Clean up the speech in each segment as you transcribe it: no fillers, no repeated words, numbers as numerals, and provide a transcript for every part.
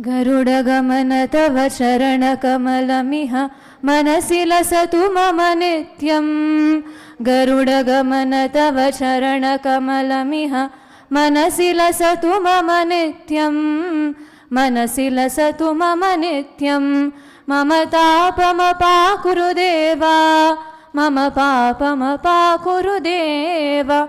गरुडगमन तव चरणकमलमिह मनसि लसतु मम नित्यं। गरुडगमन तव चरणकमलमिह मनसि लसतु मम नित्यं। मनसि लसतु मम नित्यं। मम तापमपाकुरु देवा, मम पापमपाकुरु देवा,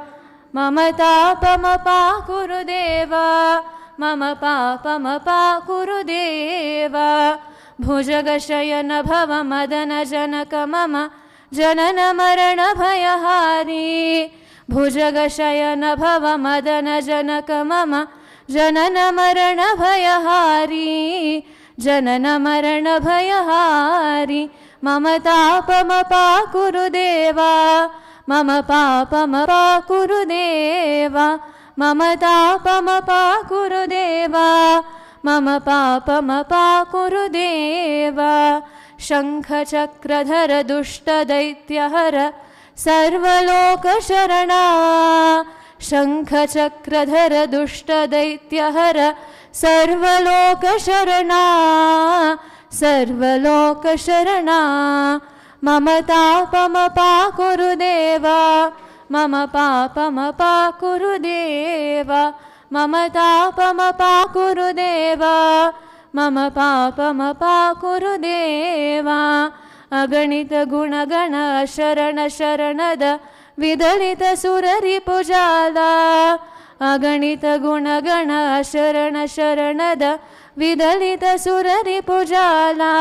मम तापमपाकुरु देवा, मम पापमपाकुरु देवा। भुजगशयन भव मदनजनक मम जनन मरण भयहारी। भुजगशयन भव मदनजनक मम जनन मरण भयहारी। जनन मरण भयहारी। मम तापमपाकुरु देवा, मम पापमपाकुरु देवा, मम तापमपाकुरु देवा, मम पापमपाकुरु देवा। शङ्खचक्रधर दुष्टदैत्यहर सर्वलोकशरणा। शङ्खचक्रधर दुष्टदैत्यहर सर्वलोकशरणा। सर्वलोकशरणा। मम तापमपाकुरु देवा, मम पापमपाकुरु देवा, मम तापमपाकुरु देवा, मम पापमपाकुरु देवा। अगणित गुणगण शरण शरणद विदलित सुररिपुजाला। अगणित गुणगण शरण शरणद विदलित सुररिपुजाला।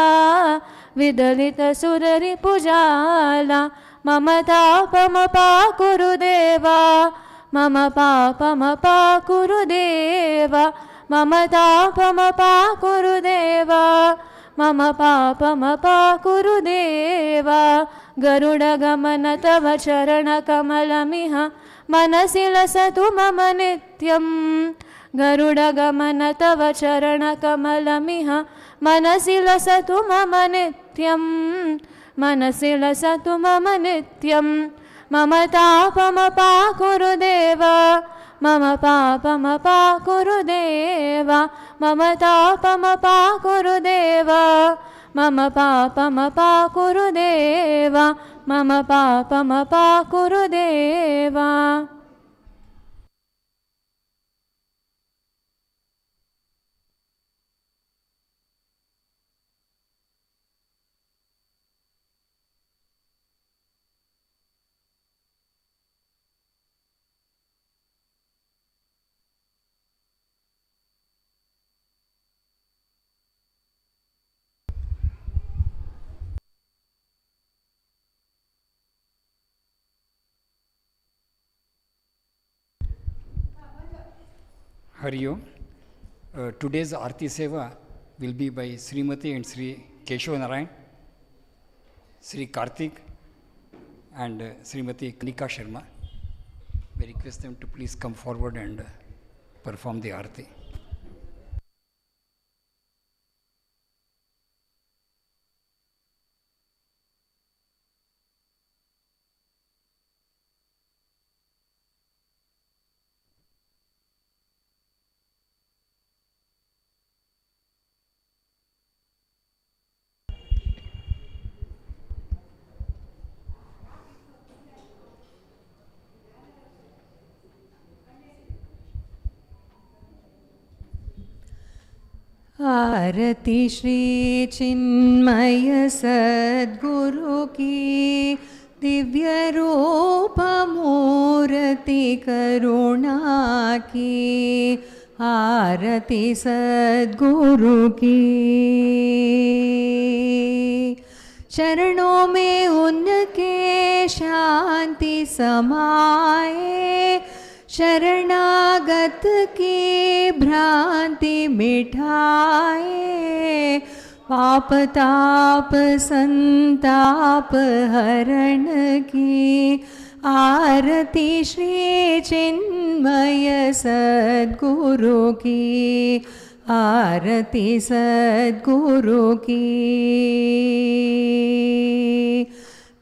विदलित सुररिपुजाला। मम तापमपाकुरु देवा, मम पापमपाकुरु देवा, मम तापमपाकुरु देवा, मम पापमपाकुरु देवा। गरुडगमन तव चरणकमलमिह मनसि लसतु मम नित्यं। गरुडगमन तव चरणकमलमिह मनसि लसतु मम नित्यं। मनसि लसतु मम नित्यं। मम तापमपाकुरु देवा, मम पापमपाकुरु देवा, मम तापमपाकुरु देवा, मम पापमपाकुरु देवा, मम पापमपाकुरु देवा। Hari Om. Today's Aarti Seva will be by Srimati and Sri Keshav Narayan, Sri Karthik and Srimati Kanika Sharma. We request them to please come forward and perform the Aarti. आरती श्री चिन्मय सद्गुरु की, दिव्य रूप मूर्ति करुणा की। आरती सद्गुरु की। चरणों में उनके शांति समाए, शरणागत की भ्रांति मिटाए। पाप ताप संताप हरण की। आरती श्री चिन्मय सद्गुरु की। आरती सद्गुरु की।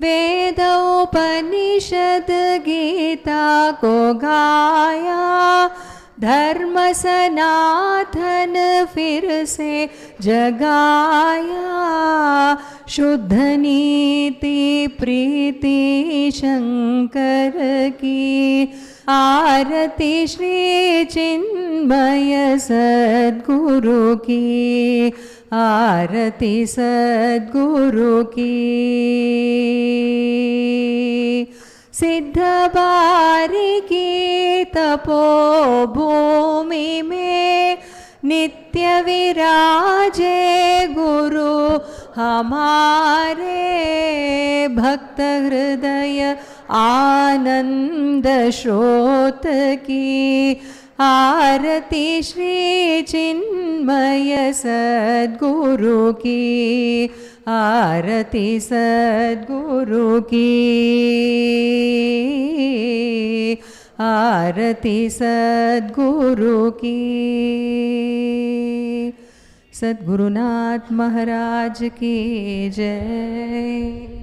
वेद उपनिषद गीता को गाया, धर्म सनातन फिर से जगाया, शुद्ध नीति प्रीति शंकर की, आरती श्री चिन्मय सद्गुरु की, आरती सद्गुरु की। सिद्ध बारिकी तपोभूमि में नित्य विराजे गुरु हमारे, भक्त हृदय आनंद स्रोत की, आरती श्री चिन्मय सद्गुरु की, आरती सद्गुरु की, आरती सद्गुरु की। सद्गुरुनाथ महाराज की जय।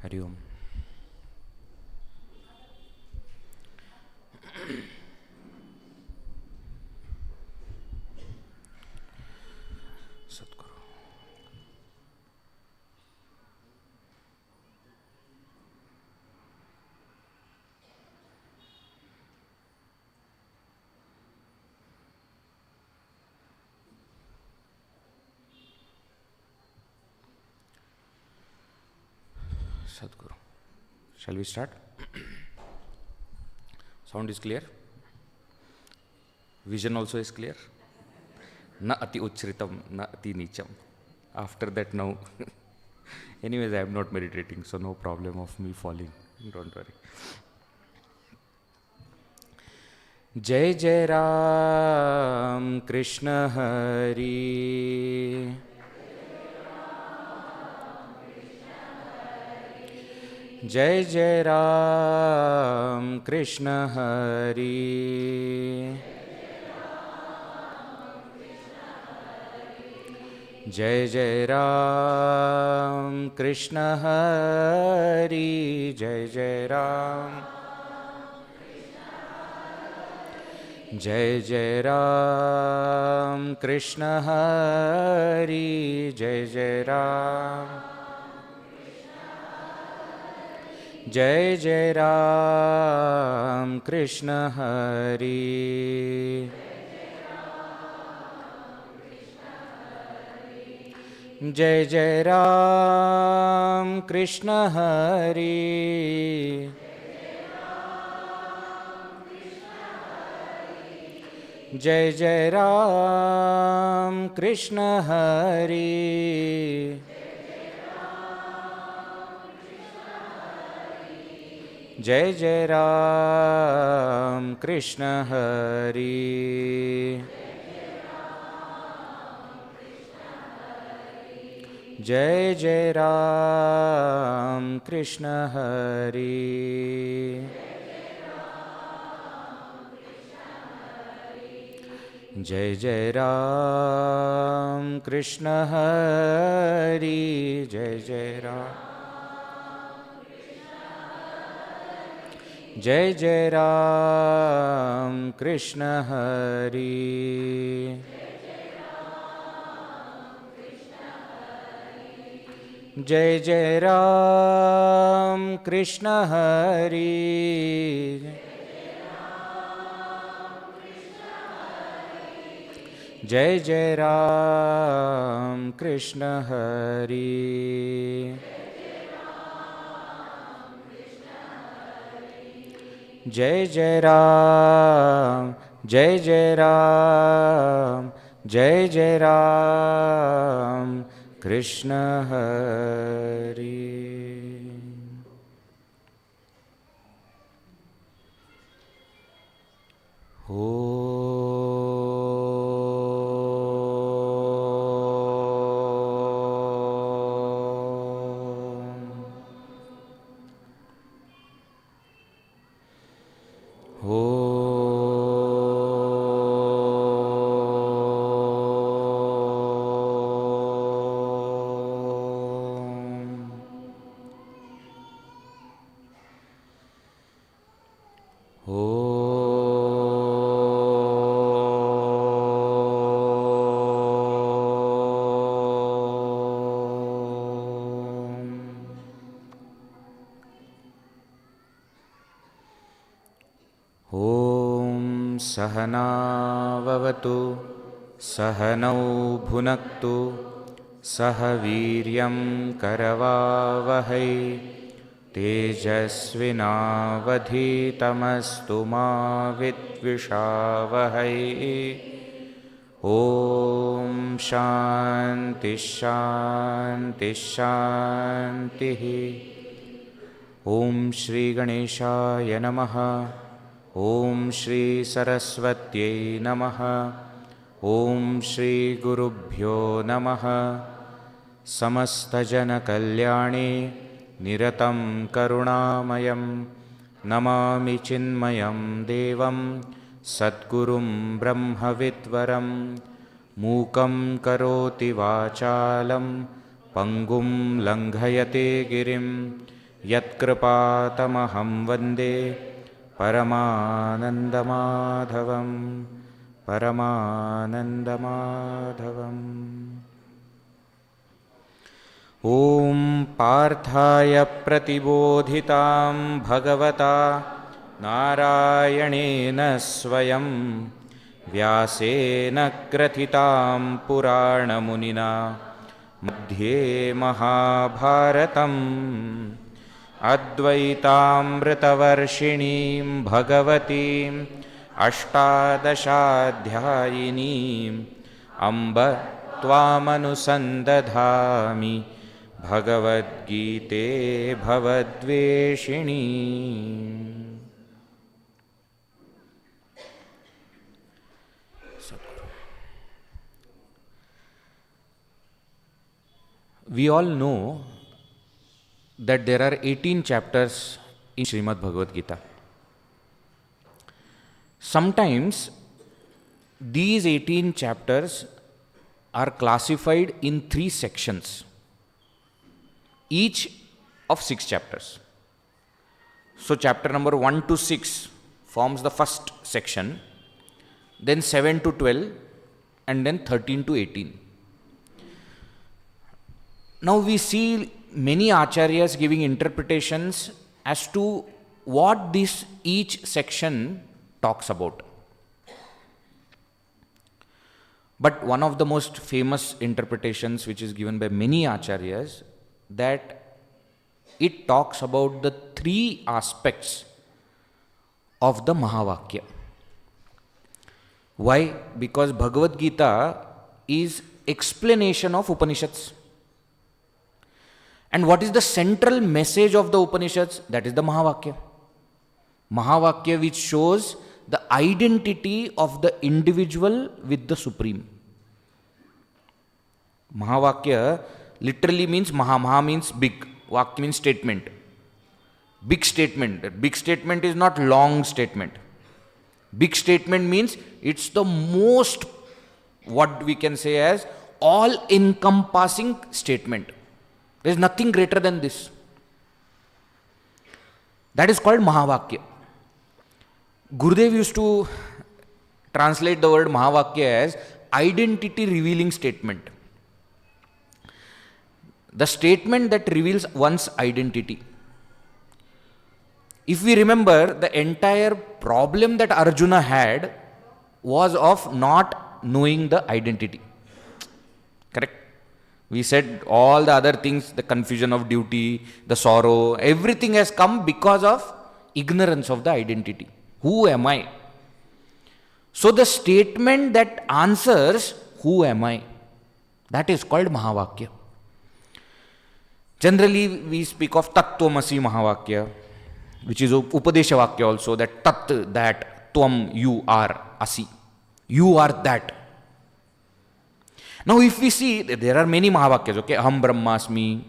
हरिओम। सद्गुरु Sadguru. Shall we start? Sound is clear? Vision also is clear? Na ati uchritam, na ati nicham. After that now, anyways I am not meditating, so no problem of me falling. Don't worry. Jai Jai Ram Krishna Hari. Jai Jai Ram Krishna Hari. Jai Jai Ram Krishna Hari. Jai Jai Ram. Jai Jai Ram Krishna Hari. Jai Jai Ram. Jai Jai Ram Krishna Hari. Jai Jai Ram Krishna Hari. Jai Jai Ram Krishna Hari. Jai Jai Ram Krishna Hari. Jai Jai Ram Krishna Hari. Jai Jai Ram Krishna Hari. Jai Jai Ram. Jai Jai Ram Krishna Hari. Jai Jai Ram Krishna Hari. जय जय राम कृष्ण हरि। जय जय राम जय जय राम जय जय राम कृष्ण हरि। ॐ सहनाववतु सहनौ भुनक्तु सह वीर्यं करवावहै तेजस्विनावधीतमस्तु मा विद्विषावहै। ॐ शान्ति शान्ति शान्तिः। ॐ श्री गणेशाय नमः। ॐ श्री सरस्वत्यै नमः। ॐ श्री गुरुभ्यो नमः। समस्तजनकल्याणे निरतं करुणामयं नमामि चिन्मयं देवं सद्गुरुं ब्रह्मविद्वरं। मूकं करोति वाचालं पङ्गुं लङ्घयते गिरिं यत्कृपातमहं वन्दे परमानन्दमाधवं परमानन्दमाधवम्। ॐ पार्थाय प्रतिबोधितां भगवता नारायणेन स्वयं व्यासेन ग्रथितां पुराणमुनिना मध्ये महाभारतम् अद्वैतामृतवर्षिणीं भगवतीम् अष्टादशाध्यायिनीम् अम्ब त्वामनुसन्दधामि भगवद्गीते भवद्वेषिणी। We all know that there are 18 chapters in Srimad Bhagavad Gita. Sometimes these 18 chapters are classified in 3 sections, each of 6 chapters. So chapter number 1 to 6 forms the first section, then 7 to 12, and then 13 to 18. Now we see many acharyas giving interpretations as to what this each section talks about. But one of the most famous interpretations which is given by many acharyas, that it talks about the 3 aspects of the Mahavakya. Why? Because Bhagavad Gita is explanation of Upanishads. And what is the central message of the Upanishads? That is the Mahavakya. Mahavakya which shows the identity of the individual with the Supreme. Mahavakya literally means Maha. Maha means big. Vakya means statement. Big statement. Big statement is not long statement. Big statement means it's the most, what we can say as, all-encompassing statement. There is nothing greater than this. That is called Mahavakya. Gurudev used to translate the word Mahavakya as identity revealing statement. The statement that reveals one's identity. If we remember, the entire problem that Arjuna had was of not knowing the identity. Correct? We said all the other things, the confusion of duty, the sorrow, everything has come because of ignorance of the identity. Who am I? So the statement that answers, who am I? That is called Mahavakya. Generally, we speak of Tattvamasi Mahavakya, which is Upadesha Vakya also, that Tat, that, Tvam, you are, Asi. You are that. Now, if we see, there are many Mahavakyas, okay? Aham Brahmasmi,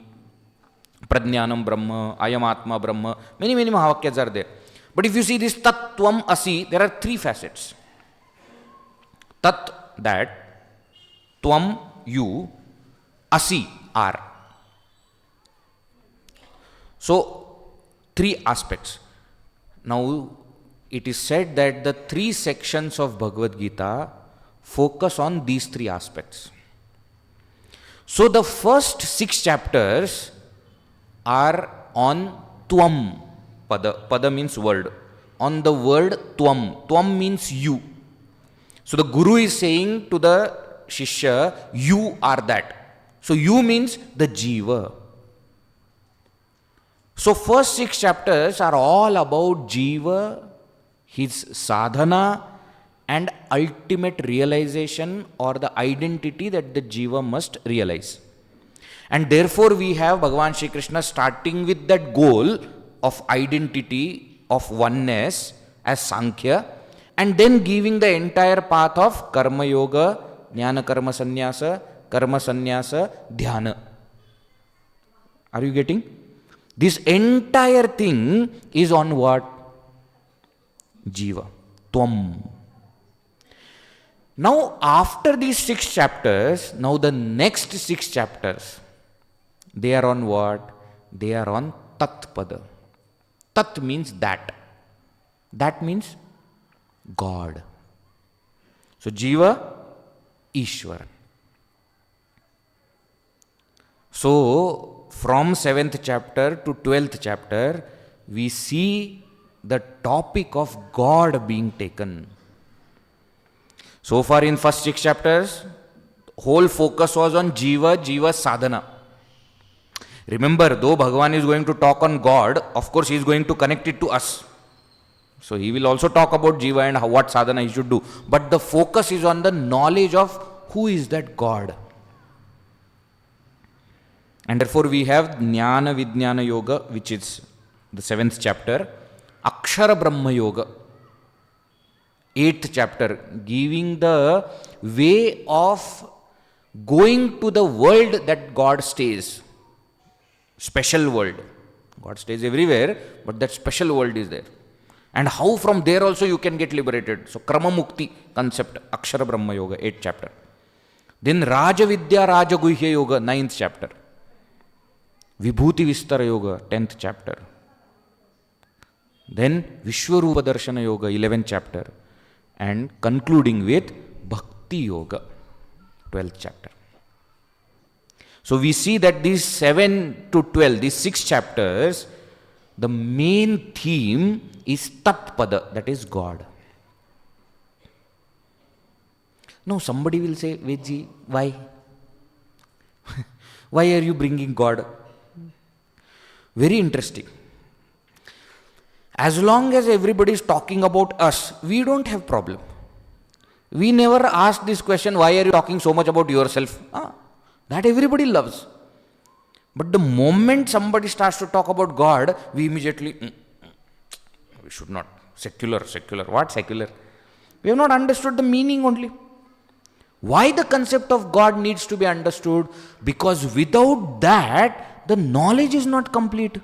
Pradnyanam Brahma, Ayam Atma Brahma, many Mahavakyas are there. But if you see this Tat, Tvam, Asi, there are three facets. Tat, that, Tvam, you, Asi, are. So, three aspects. Now, it is said that the three sections of Bhagavad Gita focus on these three aspects. So, the first 6 chapters are on Tvam Pada. Pada means word. On the word Tvam. Tvam means you. So, the Guru is saying to the Shishya, you are that. So, you means the Jiva. So, first 6 chapters are all about Jiva, his sadhana, and ultimate realization or the identity that the Jiva must realize. And therefore, we have Bhagavan Shri Krishna starting with that goal of identity, of oneness as Sankhya, and then giving the entire path of Karma Yoga, Jnana Karma Sannyasa, Dhyana. Are you getting? This entire thing is on what? Jiva, Tvam. Now, after these 6 chapters, now the next 6 chapters, they are on what? They are on Tat Pada. Tat means that. That means God. So, Jiva, Ishvara. So, from 7th chapter to 12th chapter, we see the topic of God being taken. So far in first 6 chapters, whole focus was on Jiva sadhana. Remember, though Bhagavan is going to talk on God, of course he is going to connect it to us. So he will also talk about Jiva and what sadhana he should do. But the focus is on the knowledge of who is that God. And therefore we have Jnana Vijnana Yoga, which is the 7th chapter, Akshara Brahma Yoga, 8th chapter, giving the way of going to the world that God stays. Special world. God stays everywhere, but that special world is there. And how from there also you can get liberated. So Krama Mukti concept, Akshara Brahma Yoga, 8th chapter. Then Raja Vidya Raja Guhya Yoga, 9th chapter. Vibhuti Vistara Yoga, 10th chapter. Then Vishwarupa Darshana Yoga, 11th chapter. And concluding with Bhakti Yoga, 12th chapter. So we see that these 7 to 12, these 6 chapters, the main theme is Tat Pada, that is God. Now somebody will say, Vedji, why? Why are you bringing God? Very interesting. As long as everybody is talking about us, we don't have problem. We never ask this question, why are you talking so much about yourself? That everybody loves. But the moment somebody starts to talk about God, we immediately, we should not. Secular. What secular? We have not understood the meaning only. Why the concept of God needs to be understood? Because without that, the knowledge is not complete.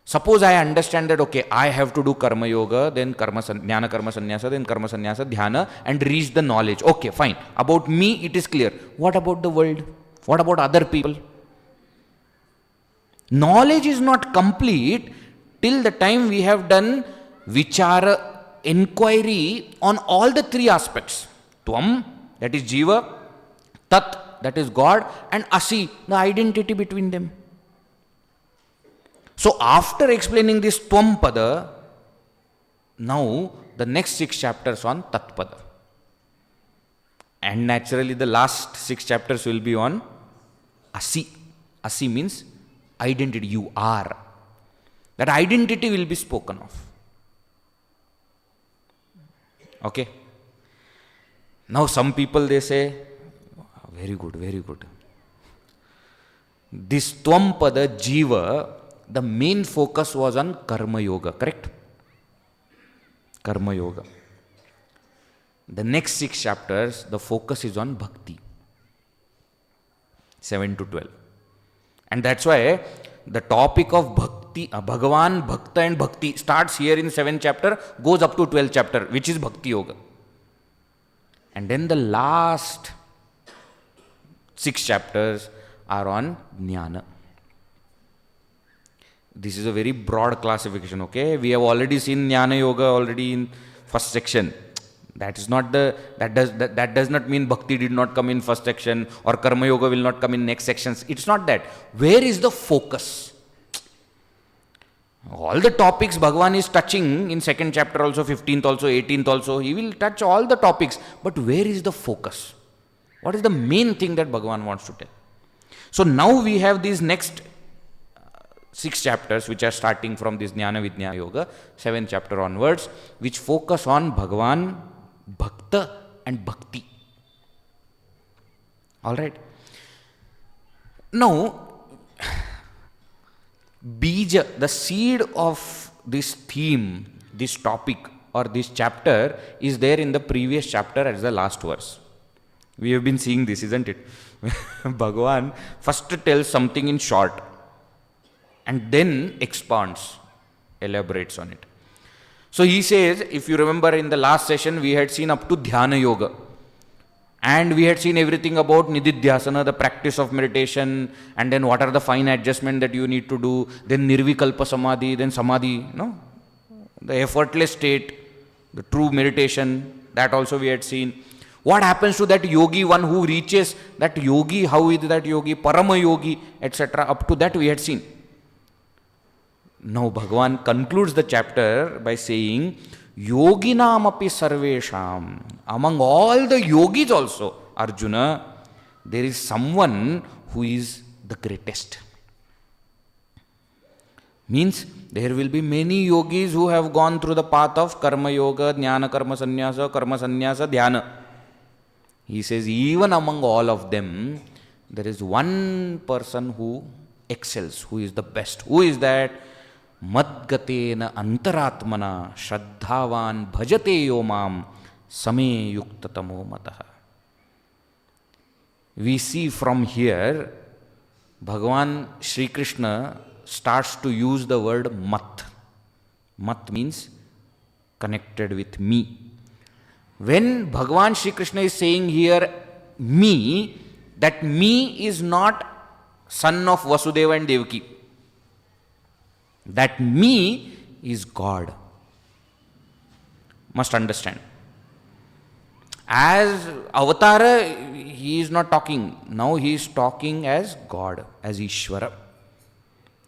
Suppose I understand that, okay, I have to do Karma Yoga, then Jnana Karma Sannyasa, then Karma Sannyasa, Dhyana, and reach the knowledge. Okay, fine. About me, it is clear. What about the world? What about other people? Knowledge is not complete till the time we have done Vichara, inquiry on all the 3 aspects. Tvam, that is Jiva, Tat, that is God, and Asi, the identity between them. So after explaining this Tvam Pada, now the next 6 chapters on Tatpada. And naturally the last 6 chapters will be on Asi. Asi means identity, you are. That identity will be spoken of. Okay. Now some people they say, very good, very good. This Twampada Jiva, the main focus was on Karma Yoga, correct? Karma Yoga. The next 6 chapters, the focus is on Bhakti. 7 to 12. And that's why the topic of Bhakti, Bhagavan, Bhakta and Bhakti starts here in 7th chapter, goes up to 12th chapter, which is Bhakti Yoga. And then the last 6 chapters are on Jnana. This is a very broad classification, okay? We have already seen Jnana Yoga already in first section. That is not that does not mean Bhakti did not come in first section or Karma Yoga will not come in next sections. It's not that. Where is the focus? All the topics Bhagavan is touching in 2nd chapter also, 15th also, 18th also, he will touch all the topics. But where is the focus? What is the main thing that Bhagavan wants to tell? So now we have these next 6 chapters which are starting from this Jnana Vijnana Yoga, 7th chapter onwards, which focus on Bhagavan, Bhakta and Bhakti. Alright. Now, Bija, the seed of this theme, this topic or this chapter is there in the previous chapter as the last verse. We have been seeing this, isn't it? Bhagavan first tells something in short and then expands, elaborates on it. So he says, if you remember in the last session, we had seen up to Dhyana Yoga. And we had seen everything about Nididhyasana, the practice of meditation, and then what are the fine adjustments that you need to do, then Nirvikalpa Samadhi, then Samadhi, no? The effortless state, the true meditation, that also we had seen. What happens to that yogi, one who reaches that yogi, how is that yogi, Parama yogi, etc. Up to that we had seen. Now Bhagavan concludes the chapter by saying, Yoginam api sarvesham. Among all the yogis also, Arjuna, there is someone who is the greatest. Means there will be many yogis who have gone through the path of Karma Yoga, Jnana Karma Sannyasa, Dhyana. He says, even among all of them, there is one person who excels, who is the best. Who is that? Madgatena antaratmana shraddhavan bhajate yomam same yuktatamo mataha. We see from here, Bhagavan Sri Krishna starts to use the word mat. Mat means connected with me. When Bhagavan Sri Krishna is saying here, me, that me is not son of Vasudeva and Devaki. That me is God. Must understand. As Avatara, he is not talking. Now he is talking as God, as Ishvara.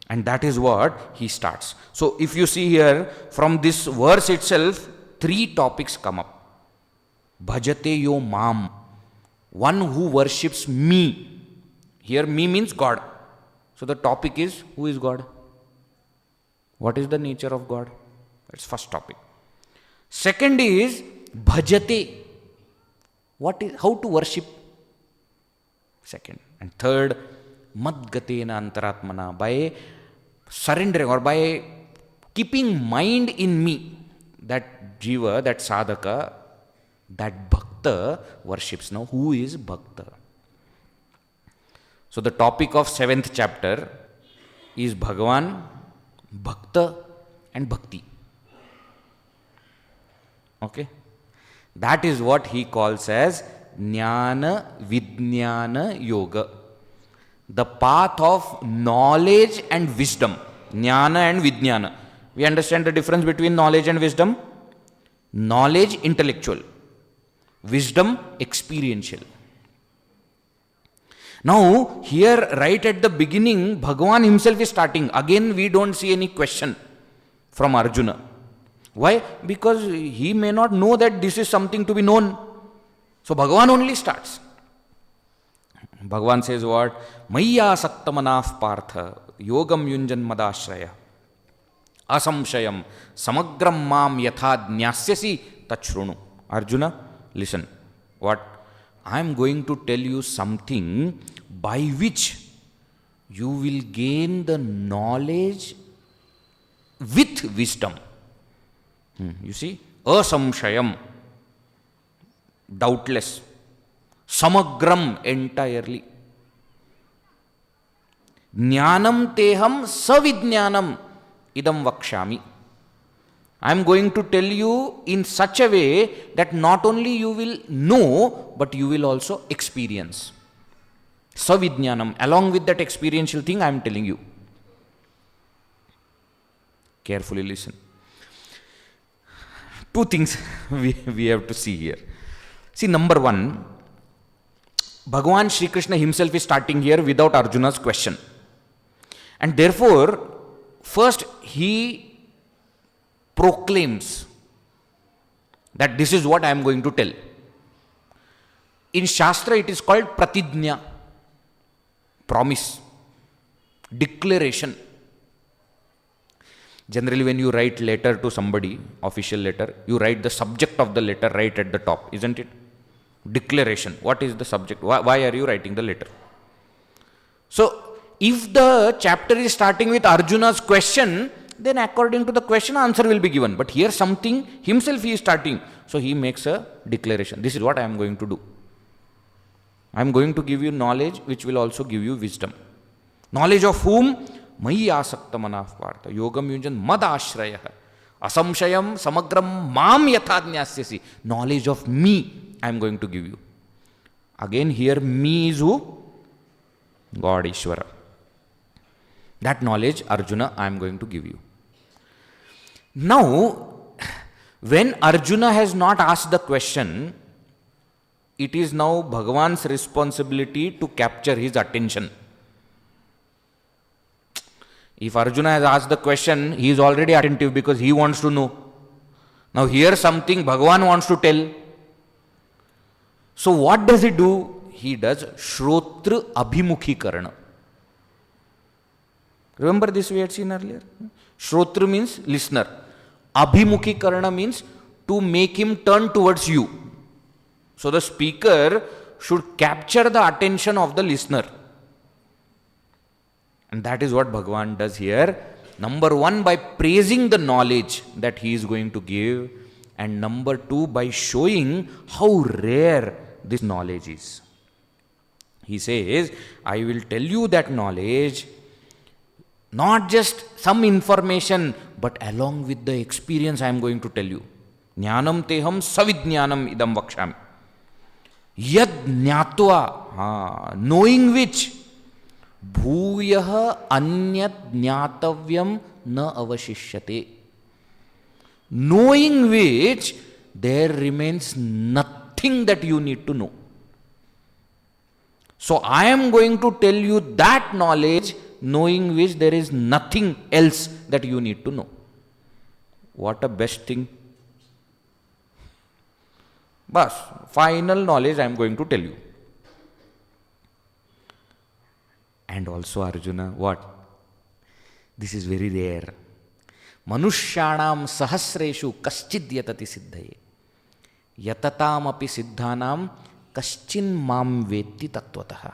And that is what he starts. So if you see here, from this verse itself, 3 topics come up. Bhajate yo mam. One who worships me. Here me means God. So the topic is, who is God? What is the nature of God? That's first topic. Second is bhajate. What is, how to worship? Second. And third, madgatena antaratmana. By surrendering or by keeping mind in me, that jiva, that sadhaka, that bhakta worships. Now, who is bhakta? So the topic of 7th chapter is Bhagavan, Bhakta and Bhakti. Okay? That is what he calls as Jnana Vijnana Yoga. The path of knowledge and wisdom. Jnana and Vijnana. We understand the difference between knowledge and wisdom? Knowledge, intellectual. Wisdom, experiential. Now, here right at the beginning, Bhagavan himself is starting. Again, we don't see any question from Arjuna. Why? Because he may not know that this is something to be known. So Bhagavan only starts. Bhagavan says what? Maya saktamanaf partha yogam yunjan madashraya asamshayam samagram mam yatha jnasyasi tachrunu. Arjuna, listen. What? I am going to tell you something by which you will gain the knowledge with wisdom. You see? Asamshayam, doubtless. Samagram, entirely. Jnanam teham savidnyanam idam vakshami. I am going to tell you in such a way that not only you will know, but you will also experience. Savidnyanam, along with that experiential thing I am telling you. Carefully listen. Two things we have to see here. See, number one, Bhagavan Shri Krishna himself is starting here without Arjuna's question. And therefore, first he proclaims that this is what I am going to tell. In Shastra it is called pratijna, promise, declaration. Generally when you write letter to somebody, official letter, you write the subject of the letter right at the top, isn't it? Declaration. What is the subject? Why are you writing the letter? So, if the chapter is starting with Arjuna's question, then according to the question, answer will be given. But here something, himself he is starting. So, he makes a declaration. This is what I am going to do. I am going to give you knowledge which will also give you wisdom. Knowledge of whom? Mayi asakta manaf partha yogam yunjan mad ashraya asamshayam samagram mam yathadnyasyasi. Knowledge of me I am going to give you. Again here me is who? God Ishvara. That knowledge, Arjuna, I am going to give you. Now, when Arjuna has not asked the question, it is now Bhagavan's responsibility to capture his attention. If Arjuna has asked the question, he is already attentive because he wants to know. Now here something Bhagavan wants to tell. So what does he do? He does Shrotra Abhimukhikarana. Remember this we had seen earlier? Shrotra means listener. Abhimukhikarana means to make him turn towards you. So the speaker should capture the attention of the listener. And that is what Bhagavan does here. Number one, by praising the knowledge that he is going to give. And number two, by showing how rare this knowledge is. He says, I will tell you that knowledge, not just some information, but along with the experience I am going to tell you. Jnanam teham savidnyanam idam vakshami. Yad jnatva, knowing which, bhuyah anyat jnatavyam na avashishyate. Knowing which, there remains nothing that you need to know. So I am going to tell you that knowledge, knowing which there is nothing else that you need to know. What a best thing. Bas, final knowledge I am going to tell you. And also Arjuna, what? This is very rare. Manushyanam sahasreshu kaschid yatati siddhaye. Yatatam api siddhanam kaschin mam vetti tattvataha.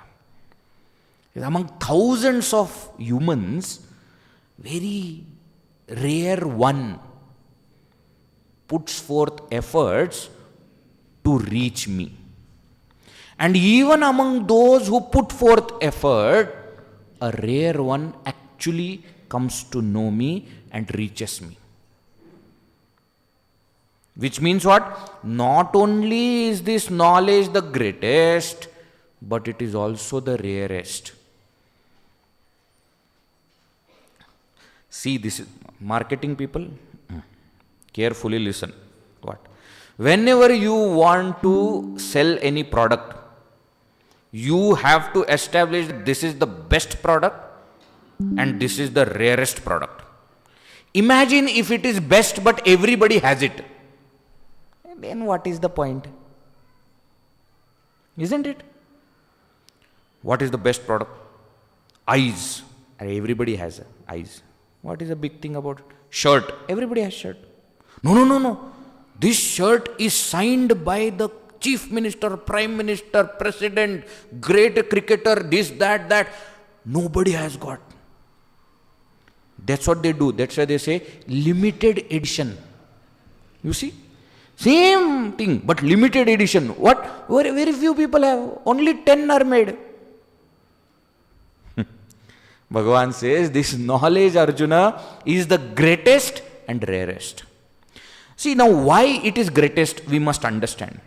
Among thousands of humans, very rare one puts forth efforts to reach me. And even among those who put forth effort, a rare one actually comes to know me and reaches me. Which means what? Not only is this knowledge the greatest, but it is also the rarest. See, this is marketing people. Carefully listen. What? Whenever you want to sell any product, you have to establish that this is the best product and this is the rarest product. Imagine if it is best but everybody has it. Then what is the point? Isn't it? What is the best product? Eyes. Everybody has eyes. What is the big thing about it? Shirt. Everybody has shirt. No. This shirt is signed by the chief minister, prime minister, president, great cricketer, this, that. Nobody has got. That's what they do. That's why they say limited edition. You see? Same thing, but limited edition. What? Very few people have. Only 10 are made. Bhagavan says this knowledge, Arjuna, is the greatest and rarest. See, now why it is greatest, we must understand.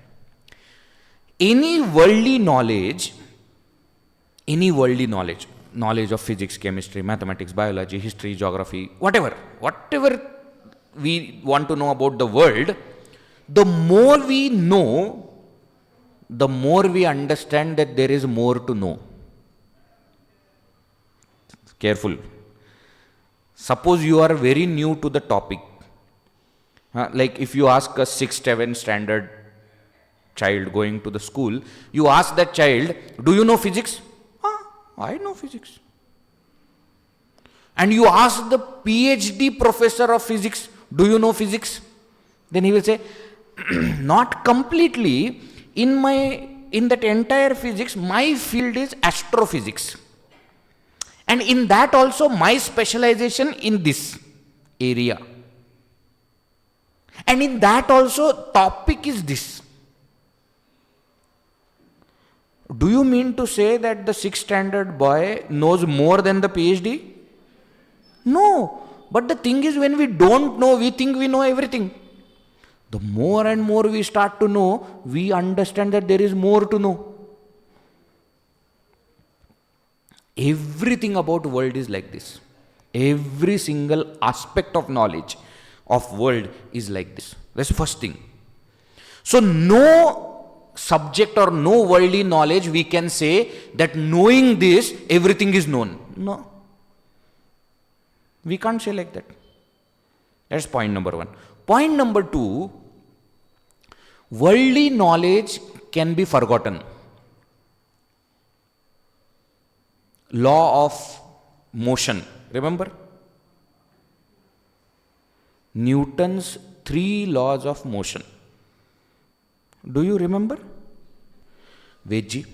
Any worldly knowledge, knowledge of physics, chemistry, mathematics, biology, history, geography, whatever we want to know about the world, the more we know, the more we understand that there is more to know. Careful. Suppose you are very new to the topic. Like if you ask a 6th, 7th standard child going to the school, you ask that child, do you know physics? I know physics. And you ask the PhD professor of physics, do you know physics? Then he will say, not completely. In that entire physics, my field is astrophysics. And in that also, my specialization in this area. And in that also, topic is this. Do you mean to say that the 6th standard boy knows more than the PhD? No. But the thing is, when we don't know, we think we know everything. The more and more we start to know, we understand that there is more to know. Everything about world is like this. Every single aspect of knowledge of world is like this. That's the first thing. So no subject or no worldly knowledge we can say that knowing this, everything is known. No. We can't say like that. That's point number 1. Point number 2, worldly knowledge can be forgotten. Law of motion. Remember? Newton's 3 laws of motion. Do you remember? Vedji,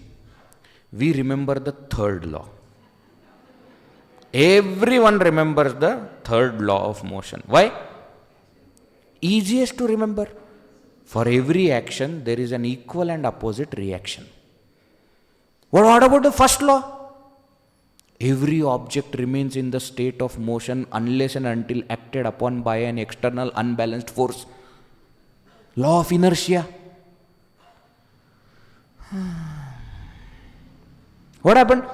we remember the 3rd law. Everyone remembers the 3rd law of motion. Why? Easiest to remember. For every action, there is an equal and opposite reaction. What about the 1st law? Every object remains in the state of motion unless and until acted upon by an external unbalanced force. Law of inertia. What happened?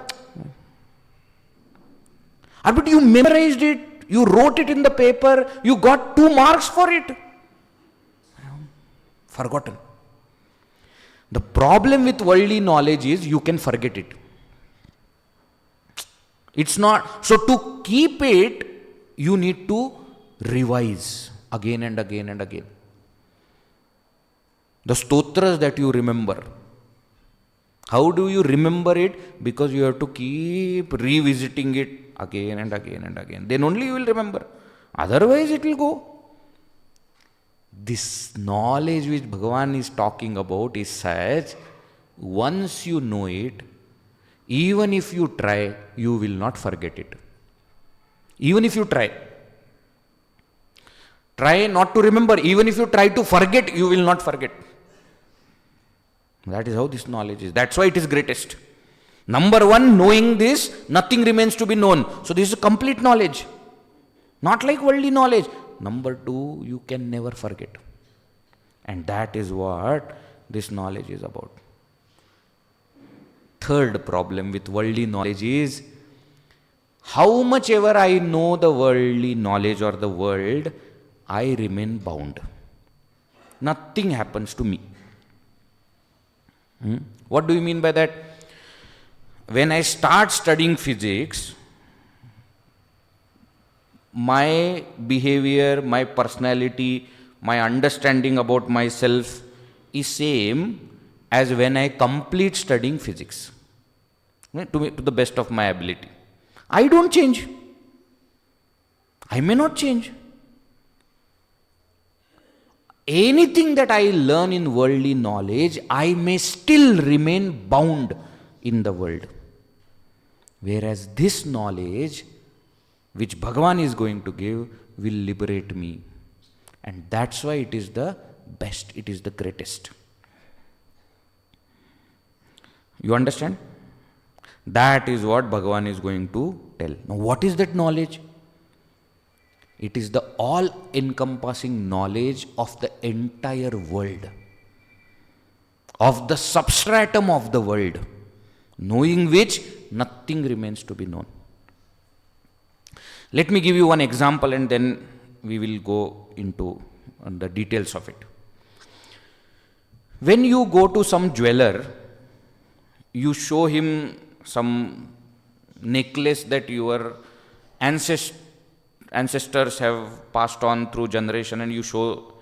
But you memorized it, you wrote it in the paper, you got 2 marks for it. Forgotten. The problem with worldly knowledge is you can forget it. It's not. So to keep it, you need to revise again and again and again. The stotras that you remember. How do you remember it? Because you have to keep revisiting it again and again and again. Then only you will remember. Otherwise it will go. This knowledge which Bhagavan is talking about is such, once you know it, even if you try, you will not forget it. Even if you try. Try not to remember. Even if you try to forget, you will not forget. That is how this knowledge is. That's why it is greatest. Number 1, knowing this, nothing remains to be known. So this is complete knowledge. Not like worldly knowledge. Number 2, you can never forget. And that is what this knowledge is about. 3rd problem with worldly knowledge is, how much ever I know the worldly knowledge or the world, I remain bound. Nothing happens to me. What do you mean by that? When I start studying physics, my behavior, my personality, my understanding about myself is same as when I complete studying physics, to the best of my ability. I don't change. I may not change. Anything that I learn in worldly knowledge, I may still remain bound in the world. Whereas this knowledge, which Bhagavan is going to give, will liberate me. And that's why it is the best, it is the greatest. You understand? That is what Bhagavan is going to tell. Now, what is that knowledge? It is the all-encompassing knowledge of the entire world, of the substratum of the world, knowing which nothing remains to be known. Let me give you one example and then we will go into the details of it. When you go to some jeweler, you show him some necklace that your ancestors have passed on through generation, and you show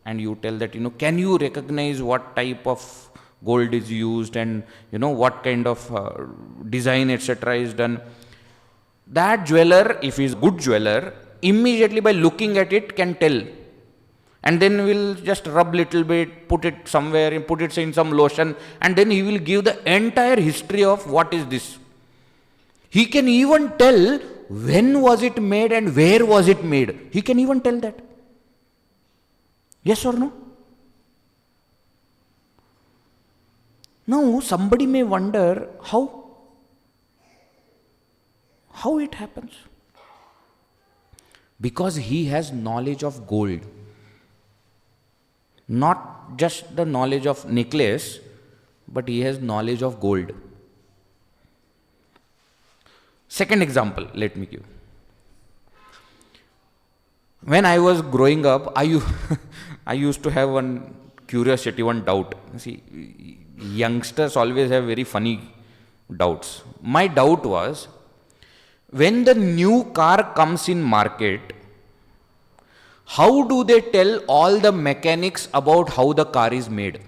and you tell that, can you recognize what type of gold is used and what kind of design etc. is done. That jeweler, if he is a good jeweler, immediately by looking at it can tell, and then will just rub little bit, put it somewhere, put it in some lotion, and then he will give the entire history of what is this. He can even tell when was it made and where was it made. He can even tell that. Yes or no? Now, somebody may wonder how it happens. Because he has knowledge of gold. Not just the knowledge of necklace, but he has knowledge of gold. Second example, let me give. When I was growing up, I used to have one curiosity, one doubt. See, youngsters always have very funny doubts. My doubt was, when the new car comes in market, how do they tell all the mechanics about how the car is made?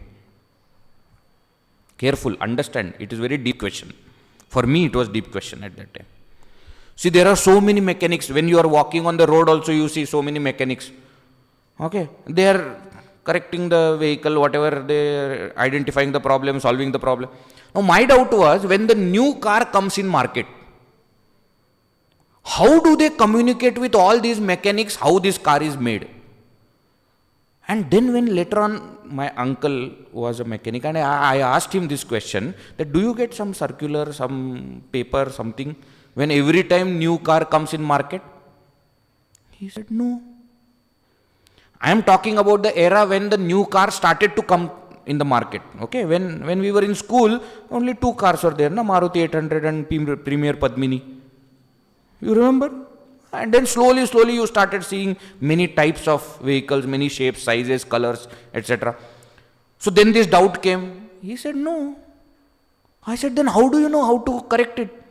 Careful, understand, it is very deep question. For me, it was deep question at that time. See, there are so many mechanics. When you are walking on the road also, you see so many mechanics. Okay, they are correcting the vehicle, whatever, they are identifying the problem, solving the problem. Now, my doubt was, when the new car comes in market, how do they communicate with all these mechanics how this car is made? And then when later on my uncle was a mechanic and I asked him this question, that do you get some circular, some paper, something, when every time new car comes in market? He said, no. I am talking about the era when the new car started to come in the market. Okay, when we were in school, only two cars were there, Maruti 800 and Premier Padmini. You remember? And then slowly you started seeing many types of vehicles, many shapes, sizes, colors, etc. So then this doubt came. He said, no. I said, then how do you know how to correct it?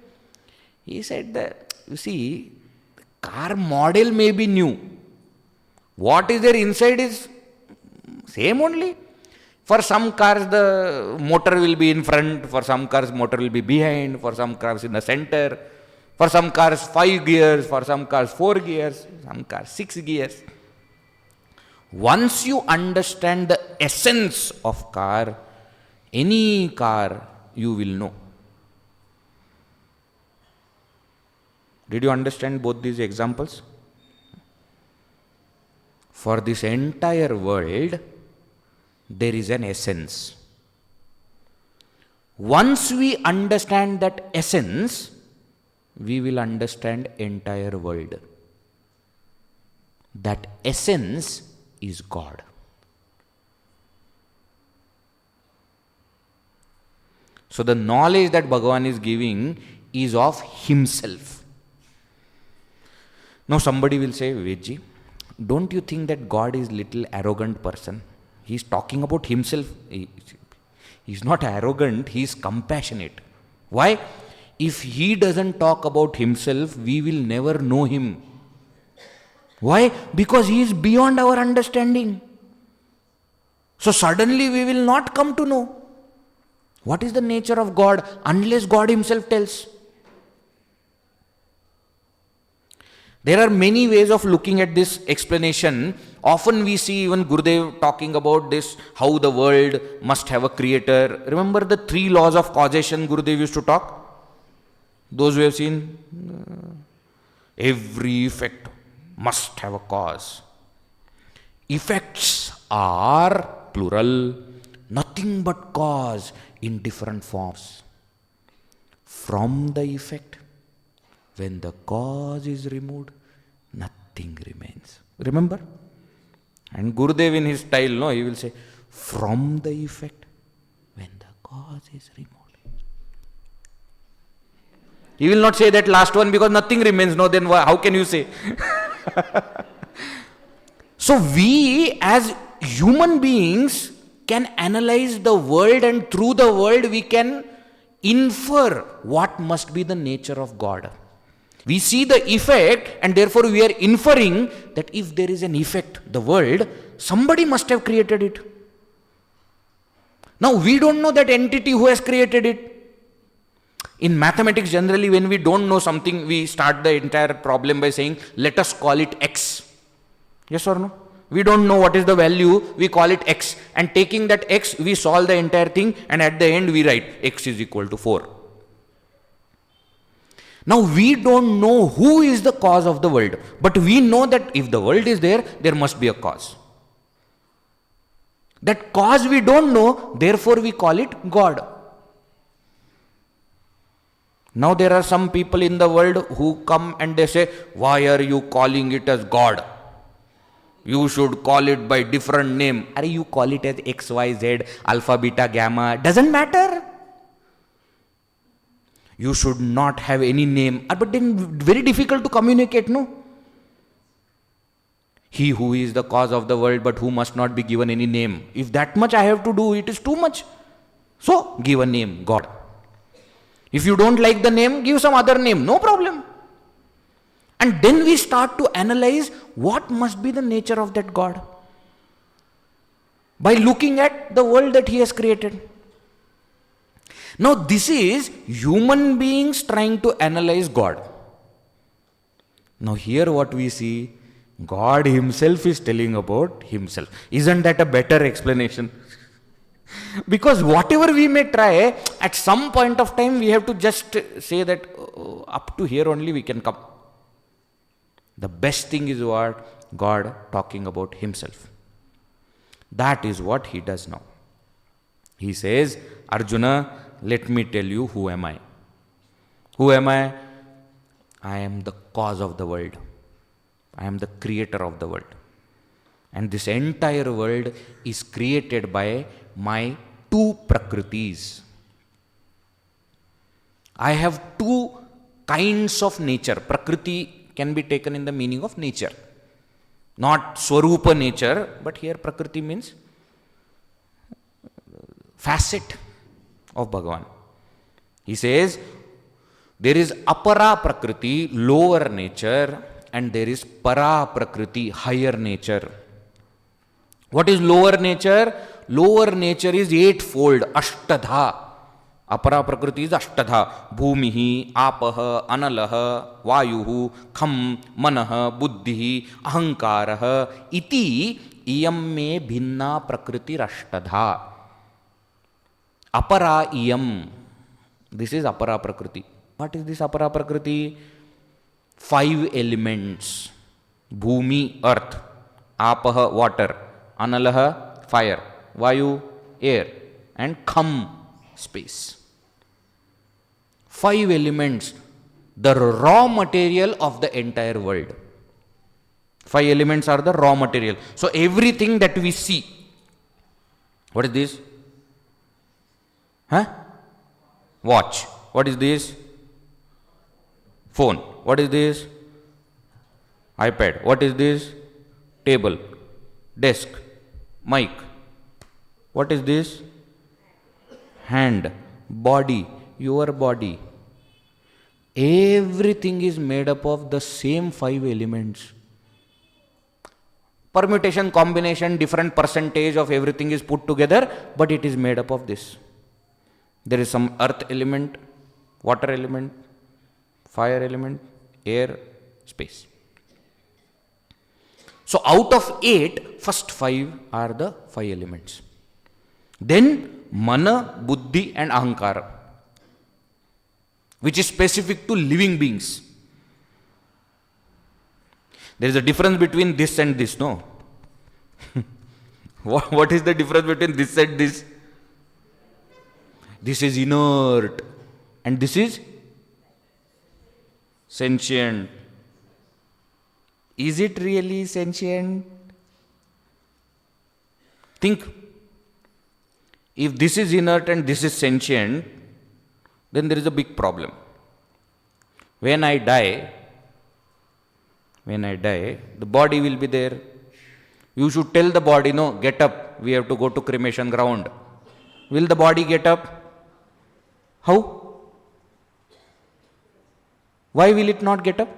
He said that, you see, the car model may be new. What is there inside is same only. For some cars, the motor will be in front. For some cars, motor will be behind. For some cars, in the center. For some cars, 5 gears. For some cars, 4 gears. Some cars, 6 gears. Once you understand the essence of car, any car, you will know. Did you understand both these examples? For this entire world, there is an essence. Once we understand that essence, we will understand entire world. That essence is God. So the knowledge that Bhagavan is giving is of himself. Now somebody will say, Vedji, don't you think that God is little arrogant person? He is talking about himself. He is not arrogant, he is compassionate. Why? If he doesn't talk about himself, we will never know him. Why? Because He is beyond our understanding. So suddenly we will not come to know what is the nature of God unless God Himself tells. There are many ways of looking at this explanation. Often we see even Gurudev talking about this, how the world must have a creator. Remember the 3 laws of causation Gurudev used to talk? Those who have seen, every effect must have a cause. Effects are plural, nothing but cause in different forms. From the effect, when the cause is removed, nothing remains. Remember? And Gurudev in his style, no, he will say, from the effect, when the cause is removed. He will not say that last one because nothing remains. No, then how can you say? So we as human beings can analyze the world, and through the world we can infer what must be the nature of God. We see the effect, and therefore we are inferring that if there is an effect, the world, somebody must have created it. Now we don't know that entity who has created it. In mathematics, generally, when we don't know something, we start the entire problem by saying, let us call it x. Yes or no? We don't know what is the value, we call it x. And taking that x, we solve the entire thing, and at the end we write x is equal to 4. Now we don't know who is the cause of the world, but we know that if the world is there, there must be a cause. That cause we don't know, therefore we call it God. Now there are some people in the world who come and they say, why are you calling it as God? You should call it by different name. Are you call it as X, Y, Z, Alpha, Beta, Gamma? Doesn't matter. You should not have any name. But then very difficult to communicate, no? He who is the cause of the world but who must not be given any name. If that much I have to do, it is too much. So give a name, God. If you don't like the name, give some other name, no problem. And then we start to analyze what must be the nature of that God by looking at the world that He has created. Now this is human beings trying to analyze God. Now here what we see, God Himself is telling about Himself. Isn't that a better explanation? Because whatever we may try, at some point of time we have to just say that up to here only we can come. The best thing is what? God talking about Himself. That is what He does now. He says, Arjuna, let me tell you who am I. Who am I? I am the cause of the world. I am the creator of the world. And this entire world is created by my 2 prakritis. I have 2 kinds of nature. Prakriti can be taken in the meaning of nature. Not Swarupa nature, but here Prakriti means facet of Bhagavan. He says, there is Apara Prakriti, lower nature, and there is Para Prakriti, higher nature. What is lower nature? Lower nature is 8-fold, Ashtadha. Apara Prakriti is Ashtadha. Bhumihi, Apaha, Analaha, Vayuhu, Kham, Manaha, Buddhihi, Ahankaraha, Iti, Iyam me bhinna Prakriti Ashtadha. Apara Iyam. This is Apara Prakriti. What is this Apara Prakriti? 5 elements. Bhumi, earth. Apaha, water. Analaha, fire. Vayu, air. And Kham, space. 5 elements, the raw material of the entire world. 5 elements are the raw material. So everything that we see. What is this? Watch. What is this? Phone. What is this? iPad. What is this? Table. Desk. Mic. What is this? Hand. Body. Your body. Everything is made up of the same 5 elements. permutation, combination, different percentage of everything is put together, but it is made up of this. There is some earth element, water element, fire element, air, space. So out of 8, first 5 are the 5 elements. Then mana, buddhi and ahankara, which is specific to living beings. There is a difference between this and this, no? What is the difference between this and this? This is inert and this is sentient. Is it really sentient? Think. If this is inert and this is sentient, then there is a big problem. When I die, the body will be there. You should tell the body, no, get up, we have to go to cremation ground. Will the body get up? How? Why will it not get up?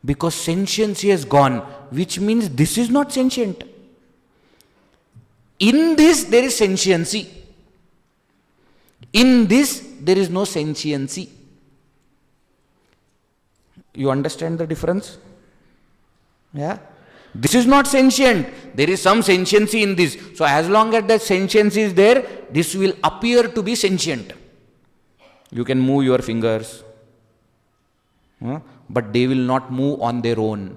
Because sentiency has gone, which means this is not sentient. In this there is sentiency. In this there is no sentiency. You understand the difference? Yeah? This is not sentient. There is some sentiency in this. So as long as that sentiency is there, this will appear to be sentient. You can move your fingers, but they will not move on their own.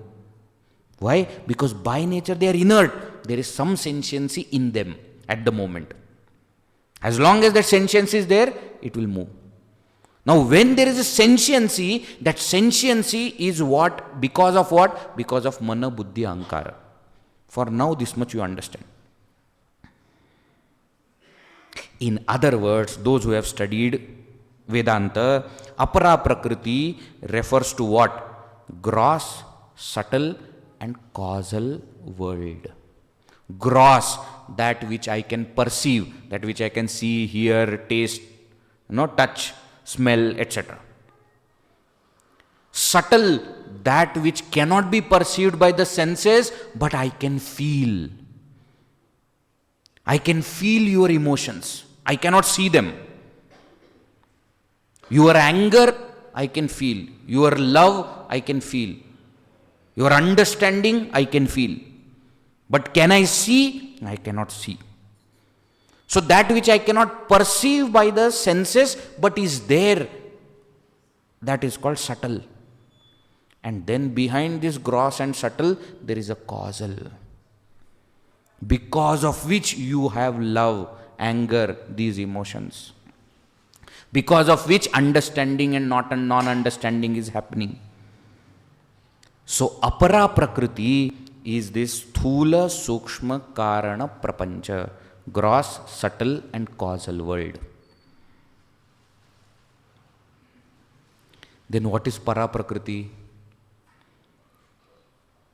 Why? Because by nature they are inert. There is some sentiency in them at the moment. As long as that sentiency is there, it will move. Now when there is a sentiency, that sentiency is what? Because of what? Because of mana, buddhi, ahankara. For now this much you understand. In other words, those who have studied Vedanta, apara prakriti refers to what? Gross, subtle and causal world. Gross, that which I can perceive, that which I can see, hear, taste, touch, smell, etc. Subtle, that which cannot be perceived by the senses, but I can feel. I can feel your emotions. I cannot see them. Your anger, I can feel. Your love, I can feel. Your understanding, I can feel. But can I see? I cannot see. So that which I cannot perceive by the senses, but is there, that is called subtle. And then behind this gross and subtle, there is a causal, because of which you have love, anger, these emotions. Because of which understanding and not non-understanding is happening. So apara prakriti is this sthula, sukshma, karana, prapancha, gross, subtle and causal world. Then what is para prakriti?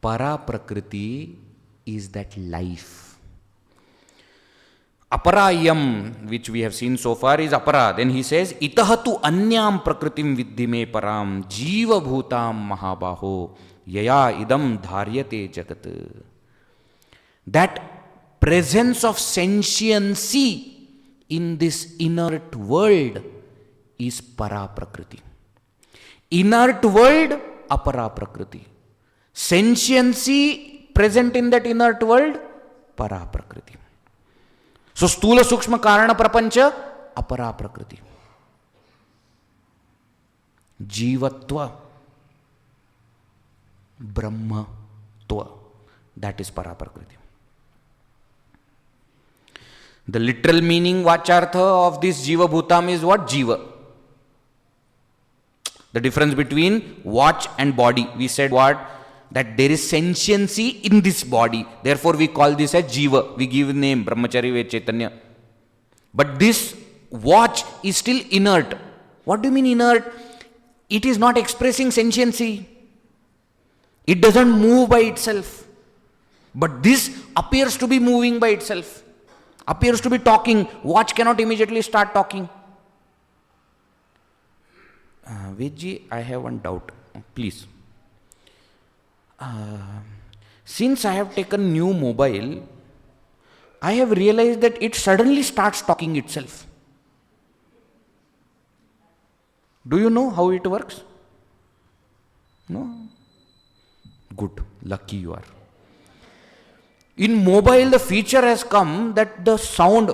Para prakriti is that life. Aparayam, which we have seen so far, is apara. Then he says, itahatu anyam prakritim viddhi me param jiva bhutam mahabaho yaya idam dharyate jagat. That presence of sentiency in this inert world is para prakriti. Inert world, apara prakriti. Sentiency present in that inert world, para prakriti. So stula, sukshma, karana, prapancha, apara prakriti. Jivatva, brahmatva, that is para prakriti. The literal meaning, vachartha of this jiva bhutam is what? Jiva. The difference between watch and body. We said what? That there is sentiency in this body. Therefore we call this as jiva. We give name, brahmachari, ved, chaitanya. But this watch is still inert. What do you mean inert? It is not expressing sentiency. It doesn't move by itself. But this appears to be moving by itself. Appears to be talking. Watch cannot immediately start talking. Vedji, I have one doubt. Please. Since I have taken new mobile, I have realized that it suddenly starts talking itself. Do you know how it works? No? Good, lucky you are. In mobile, the feature has come that the sound,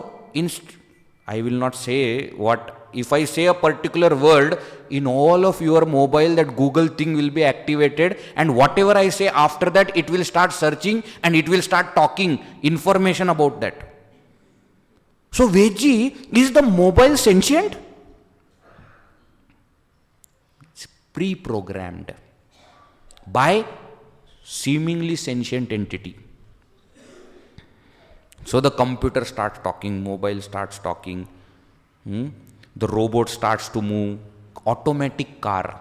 I will not say what, if I say a particular word, in all of your mobile that Google thing will be activated, and whatever I say after that, it will start searching and it will start talking information about that. So Veji, is the mobile sentient? It's pre-programmed by seemingly sentient entity. So the computer starts talking, mobile starts talking, the robot starts to move, automatic car.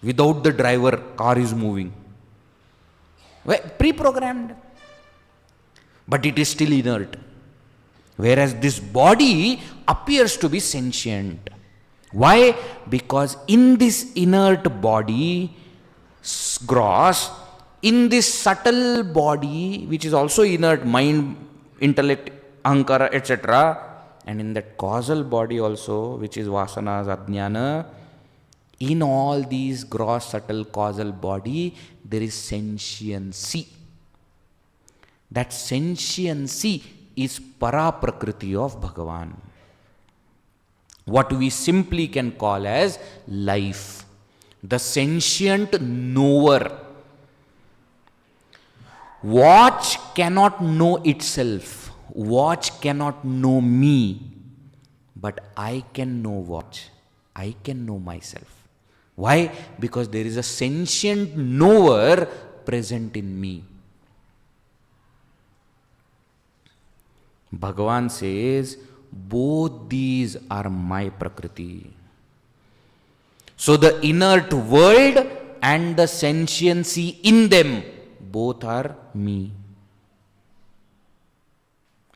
Without the driver, car is moving. Pre-programmed. But it is still inert. Whereas this body appears to be sentient. Why? Because in this inert body, gross, in this subtle body, which is also inert, mind, intellect, ahankara, etc., and in that causal body also, which is vasanas, ajnana, in all these gross, subtle, causal body, there is sentiency. That sentiency is para prakriti of Bhagavan. What we simply can call as life. The sentient knower. Watch cannot know itself. Watch cannot know me. But I can know watch. I can know myself. Why? Because there is a sentient knower present in me. Bhagavan says, both these are my prakriti. So the inert world and the sentiency in them, both are me.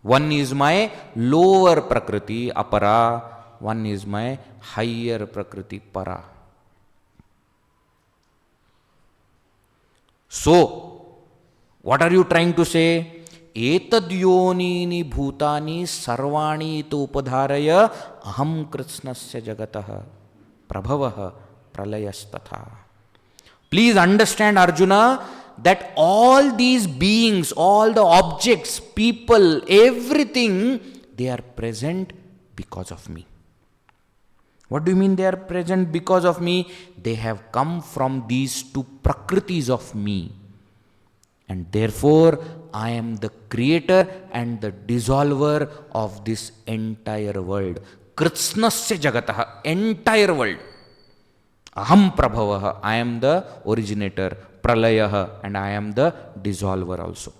One is my lower prakriti, apara. One is my higher prakriti, para. So, what are you trying to say? Etad yonini bhutani sarvani tu upadharaya aham kritsnasya jagatah prabhavah pralayastatha. Please understand, Arjuna, that all these beings, all the objects, people, everything, they are present because of me. What do you mean they are present because of me? They have come from these two prakritis of me. And therefore, I am the creator and the dissolver of this entire world. Kritsnasya jagatah, entire world. Aham prabhavah, I am the originator. Pralayah, and I am the dissolver also.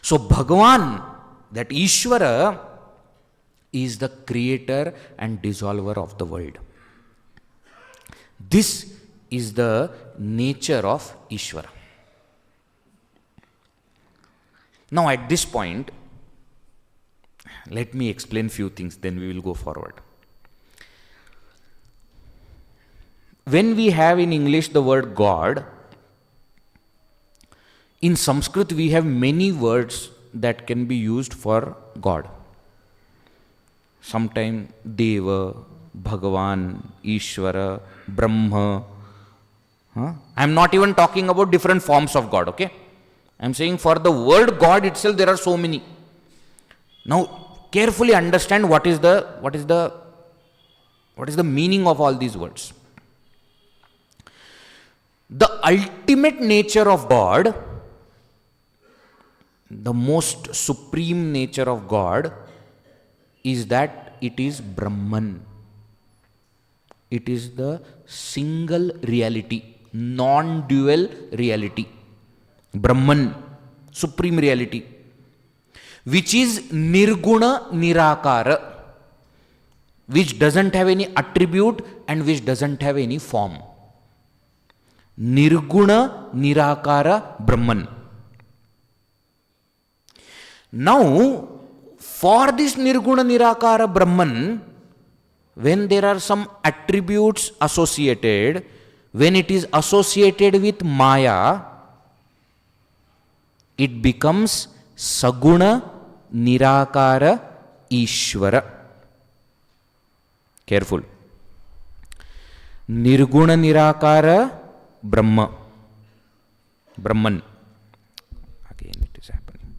So Bhagavan, that Ishvara, is the creator and dissolver of the world. This is the nature of Ishvara. Now at this point, let me explain few things, then we will go forward. When we have in English the word God, in Sanskrit we have many words that can be used for God. Sometimes Deva, Bhagavan, Ishvara, Brahma. I am not even talking about different forms of God, okay? I am saying for the word God itself there are so many. Now carefully understand what is the meaning of all these words. The ultimate nature of God, the most supreme nature of God, is that it is Brahman. It is the single reality, non-dual reality. Brahman, supreme reality, which is Nirguna Nirakara, which doesn't have any attribute and which doesn't have any form. Nirguna Nirakara Brahman. Now, for this Nirguna Nirakara Brahman, when there are some attributes associated, when it is associated with Maya, it becomes Saguna Nirakara Ishvara. Careful. Nirguna Nirakara Brahma. Brahman. Again it is happening.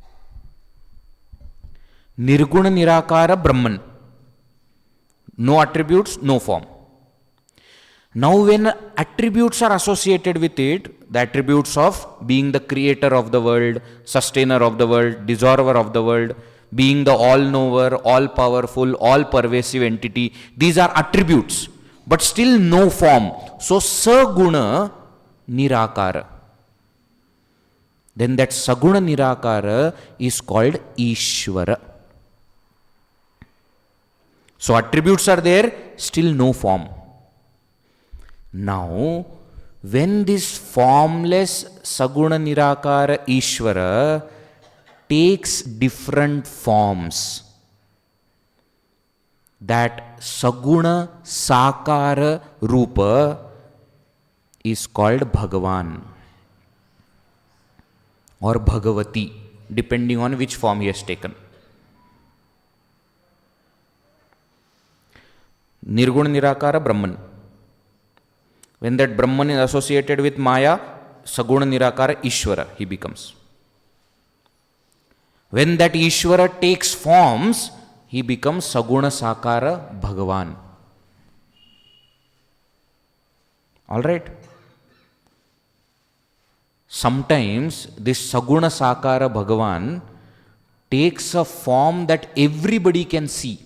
Nirguna Nirakara Brahman. No attributes, no form. Now when attributes are associated with it, the attributes of being the creator of the world, sustainer of the world, dissolver of the world, being the all-knower, all-powerful, all-pervasive entity, these are attributes, but still no form. So, Saguna Nirakara. Then that Saguna Nirakara is called Ishvara. So, attributes are there, still no form. Now, when this formless Saguna Nirakara Ishvara takes different forms, that Saguna Sakara Rupa is called Bhagavan or Bhagavati, depending on which form he has taken. Nirguna Nirakara Brahman. When that Brahman is associated with Maya, Saguna Nirakara Ishvara he becomes. When that Ishvara takes forms, he becomes Saguna Sakara Bhagavan. Alright? Sometimes this Saguna Sakara Bhagavan takes a form that everybody can see.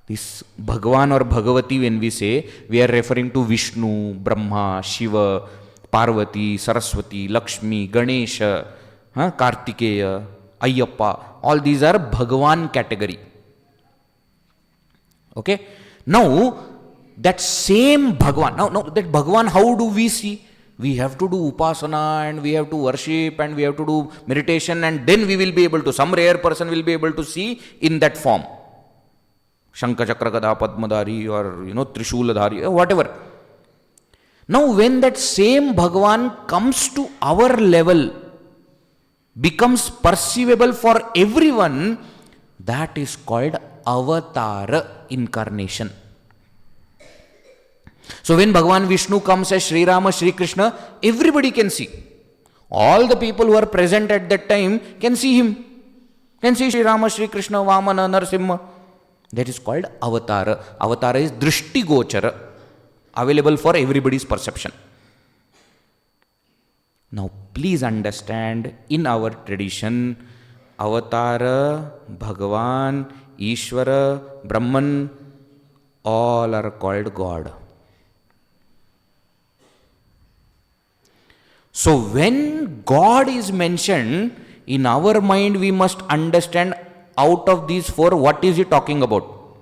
This Bhagavan or Bhagavati, when we say, we are referring to Vishnu, Brahma, Shiva, Parvati, Saraswati, Lakshmi, Ganesha, Kartikeya, Ayyappa. All these are Bhagavan category. Okay? Now, that same Bhagavan, now that Bhagavan, how do we see? We have to do upasana and we have to worship and we have to do meditation, and then we will be able to, some rare person will be able to see in that form. Shankha Chakra Gada Padmadhari or Trishuladhari, whatever. Now when that same Bhagavan comes to our level, becomes perceivable for everyone, that is called Avatar incarnation. So when Bhagavan Vishnu comes as Sri Rama, Sri Krishna, everybody can see. All the people who are present at that time can see him. Can see Sri Rama, Sri Krishna, Vamana, Narasimha. That is called Avatara. Avatara is Drishti Gochara, available for everybody's perception. Now please understand, in our tradition, Avatara, Bhagavan, Ishvara, Brahman, all are called God. So when God is mentioned, in our mind we must understand, out of these four, what is he talking about?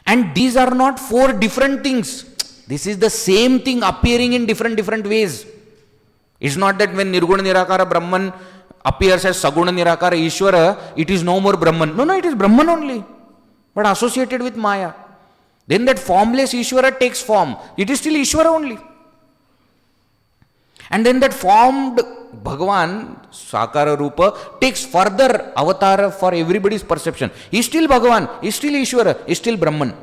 And these are not four different things. This is the same thing appearing in different ways. It's not that when Nirguna Nirakara Brahman appears as Saguna Nirakara Ishvara, it is no more Brahman. No, it is Brahman only, but associated with Maya. Then that formless Ishvara takes form. It is still Ishvara only. And then that formed Bhagavan, Sakara Rupa, takes further avatar for everybody's perception. He is still Bhagavan, he is still Ishvara, he is still Brahman.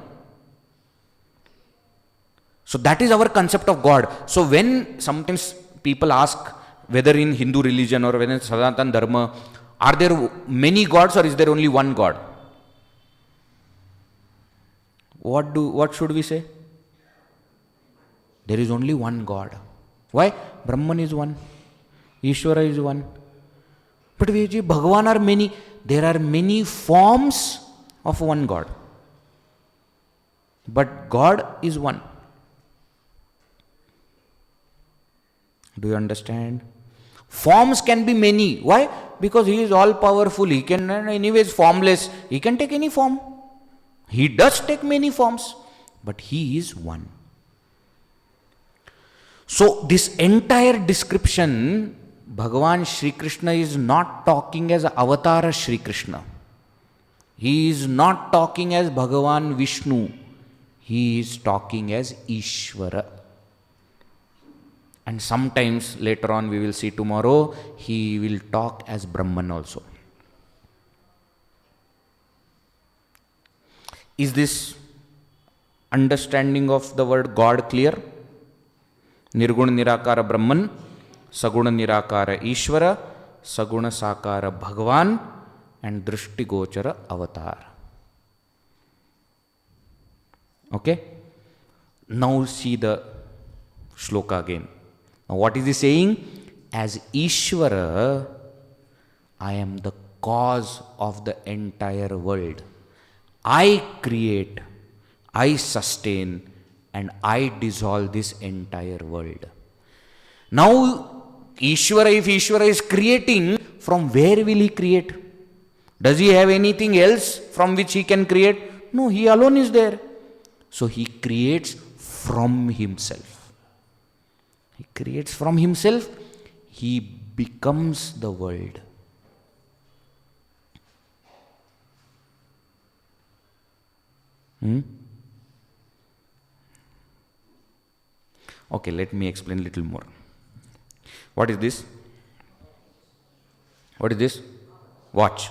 So that is our concept of God. So when sometimes people ask whether in Hindu religion or whether in Sanatana Dharma, are there many gods or is there only one God? What should we say? There is only one God. Why? Brahman is one. Ishvara is one. But Vijay, Bhagavan are many. There are many forms of one God. But God is one. Do you understand? Forms can be many. Why? Because he is all powerful. He can, anyways, formless. He can take any form. He does take many forms. But he is one. So this entire description, Bhagavan Shri Krishna is not talking as Avatara Shri Krishna. He is not talking as Bhagavan Vishnu. He is talking as Ishvara. And sometimes later on we will see tomorrow, he will talk as Brahman also. Is this understanding of the word God clear? Nirguna Nirakara Brahman, Saguna Nirakara Ishvara, Saguna Sakara Bhagavan, and Drishti Gochara Avatar. Okay? Now see the shloka again. Now what is he saying? As Ishvara, I am the cause of the entire world. I create, I sustain, and I dissolve this entire world. Now, Ishvara, if Ishvara is creating, from where will he create? Does he have anything else from which he can create? No, he alone is there. So he creates from himself. He creates from himself, he becomes the world. Okay, let me explain a little more. What is this? What is this? Watch.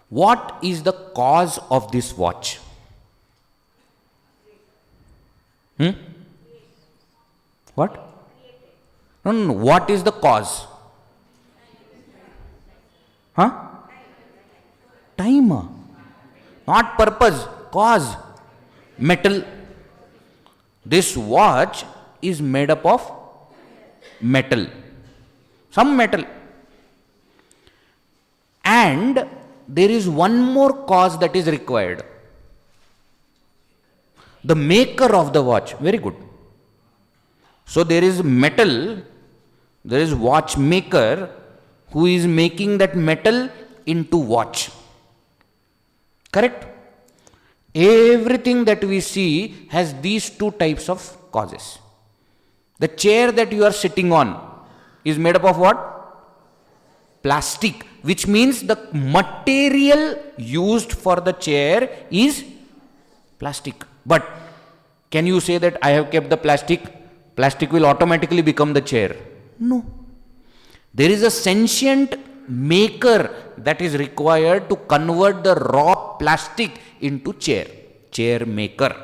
What is the cause of this watch? What? No. What is the cause? Time. Not purpose. Cause. Metal. This watch is made up of metal. Some metal. And there is one more cause that is required. The maker of the watch. Very good. So there is metal, there is watchmaker who is making that metal into watch. Correct? Everything that we see has these two types of causes. The chair that you are sitting on is made up of what? Plastic, which means the material used for the chair is plastic. But can you say that I have kept the plastic? Plastic will automatically become the chair. No. There is a sentient maker that is required to convert the raw plastic into chair. Chair maker.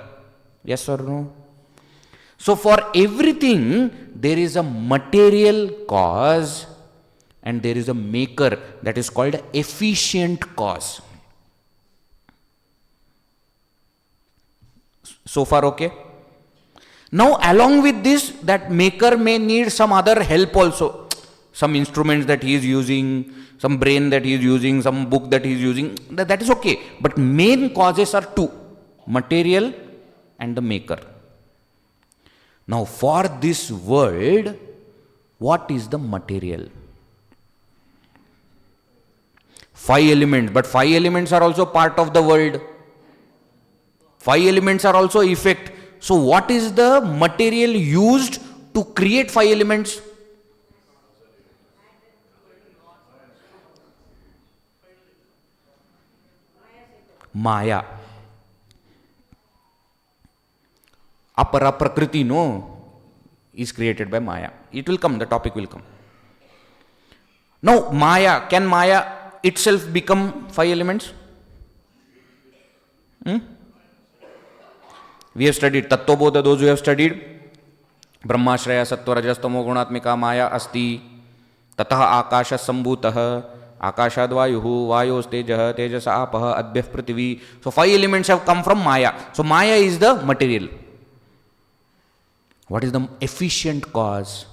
Yes or no? So for everything, there is a material cause and there is a maker that is called efficient cause. So far okay? Now along with this, that maker may need some other help also. Some instruments that he is using, some brain that he is using, some book that he is using, that is okay. But main causes are two, material and the maker. Now for this world, what is the material? 5 elements, but 5 elements are also part of the world. 5 elements are also effect. So what is the material used to create 5 elements? Maya. Apara Prakriti, no, is created by Maya. It will come, the topic will come. Now, Maya, can Maya itself become 5 elements? We have studied Tattvabodha, those who have studied Brahmashraya Sattva Rajastamo Gunatmika Maya Asti Tataha Akasha Sambhutah Akashad Vayuhu Vayos Tejah Tejasa Apaha Adbhyah Prithvi. So 5 elements have come from Maya. So Maya is the material. What is the efficient cause?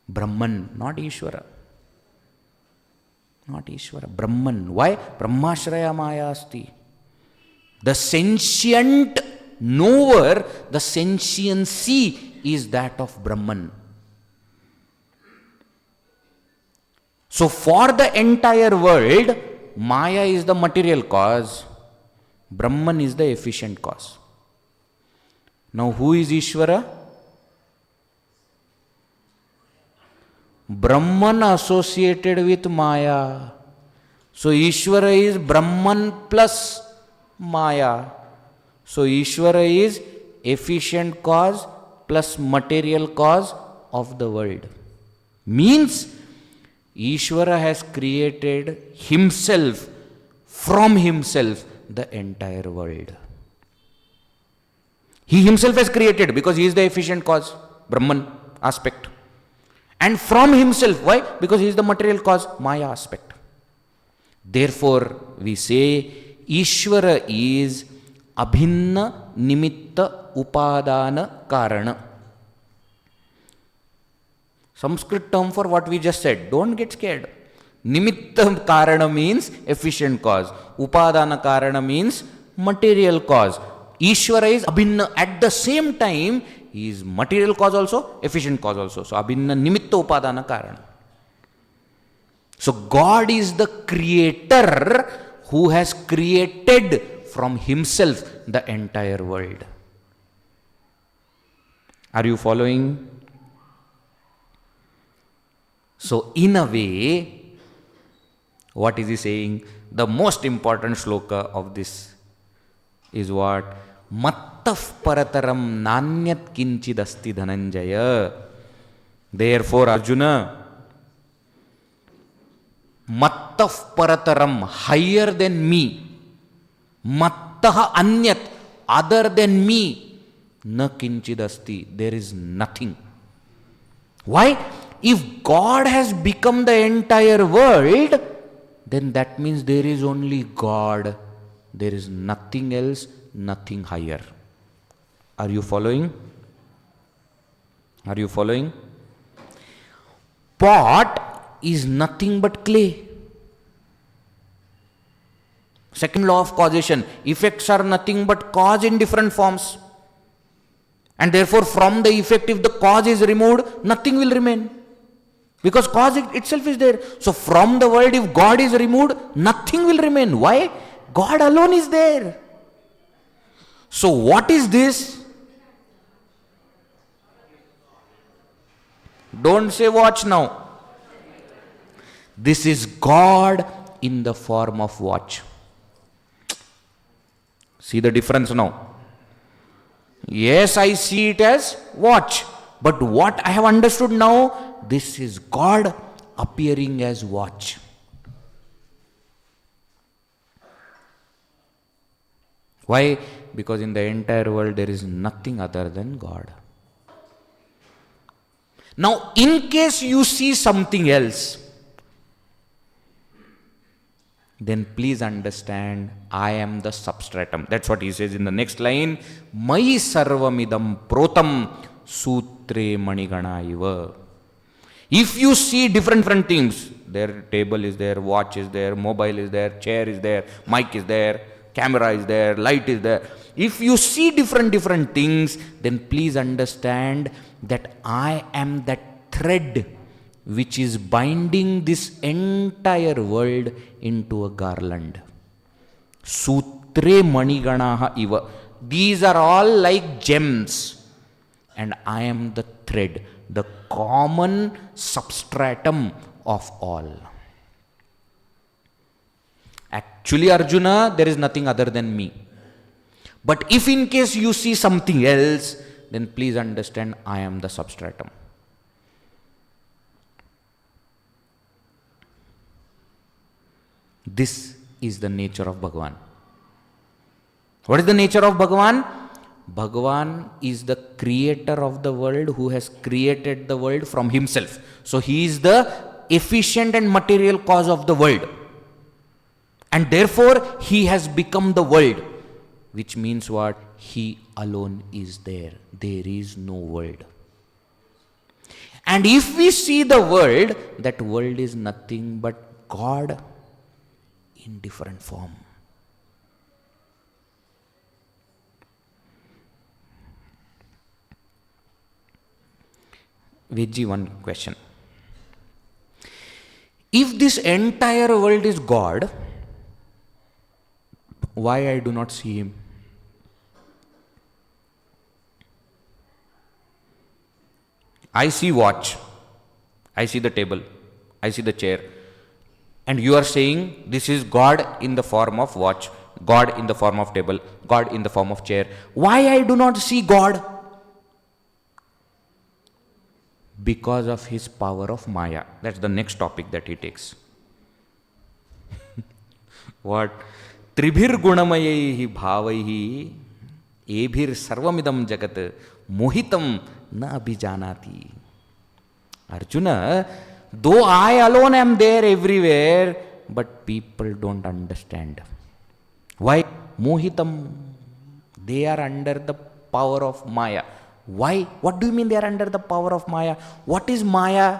Brahman, not Ishvara. Not Ishvara. Brahman. Why? Brahmashraya Maya Asti. The sentient knower, the sentiency is that of Brahman. So for the entire world, Maya is the material cause, Brahman is the efficient cause. Now who is Ishvara? Brahman associated with Maya. So Ishvara is Brahman plus Maya. So Ishvara is efficient cause plus material cause of the world. Means Ishvara has created himself, from himself, the entire world. He himself has created because he is the efficient cause, Brahman aspect. And from himself, why? Because he is the material cause, Maya aspect. Therefore, we say Ishvara is Abhinna Nimitta Upadana Karana. Sanskrit term for what we just said. Don't get scared. Nimitta Karana means efficient cause. Upadana Karana means material cause. Ishvara is Abhinna. At the same time, he is material cause also, efficient cause also. So Abhinna Nimitta Upadana Karana. So God is the creator who has created from himself the entire world. Are you following? So in a way, what is he saying? The most important shloka of this is what? Mattaf parataram nanyat kinchidasti dhananjaya. Therefore, Arjuna, Mattaf parataram, higher than me, Mattaha anyat, other than me, na kinchidasti, there is nothing. Why? If God has become the entire world, then that means there is only God. There is nothing else, nothing higher. Are you following? Are you following? Pot is nothing but clay. Second law of causation. Effects are nothing but cause in different forms. And therefore, from the effect, if the cause is removed, nothing will remain. Because cause itself is there. So from the world, if God is removed, nothing will remain. Why? God alone is there. So what is this? Don't say watch now. This is God in the form of watch. See the difference now. Yes, I see it as watch. But what I have understood now, this is God appearing as watch. Why? Because in the entire world there is nothing other than God. Now, in case you see something else, then please understand, I am the substratum. That's what he says in the next line. Mai sarvamidam protam sutre manigana iva. If you see different things, their table is there, watch is there, mobile is there, chair is there, mic is there, camera is there, light is there. If you see different things, then please understand that I am that thread which is binding this entire world into a garland. Sutre maniganaha iva. These are all like gems, and I am the thread, the common substratum of all. Actually, Arjuna, there is nothing other than me. But if in case you see something else, then please understand, I am the substratum. This is the nature of Bhagavan. What is the nature of Bhagavan? Bhagavan is the creator of the world who has created the world from himself. So he is the efficient and material cause of the world. And therefore he has become the world. Which means what? He alone is there. There is no world. And if we see the world, that world is nothing but God in different form. Vijji, one question. If this entire world is God, why I do not see him? I see watch, I see the table, I see the chair, and you are saying this is God in the form of watch, God in the form of table, God in the form of chair. Why I do not see God? because of his power of Maya. That's the next topic that he takes. What? Tribhir gunamayahi bhavaihi ebhir sarvamidam jagat mohitam na abhijanati. Arjuna, though I alone am there everywhere, but people don't understand. Why? Mohitam. They are under the power of Maya. Why? What do you mean they are under the power of Maya? What is Maya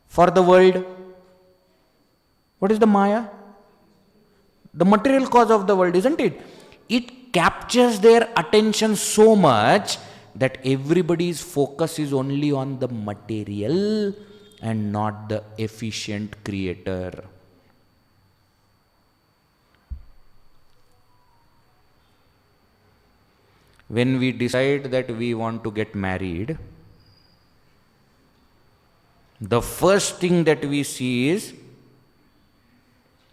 for the world? What is the Maya? The material cause of the world, isn't it? It captures their attention so much that everybody's focus is only on the material and not the efficient creator. When we decide that we want to get married, the first thing that we see is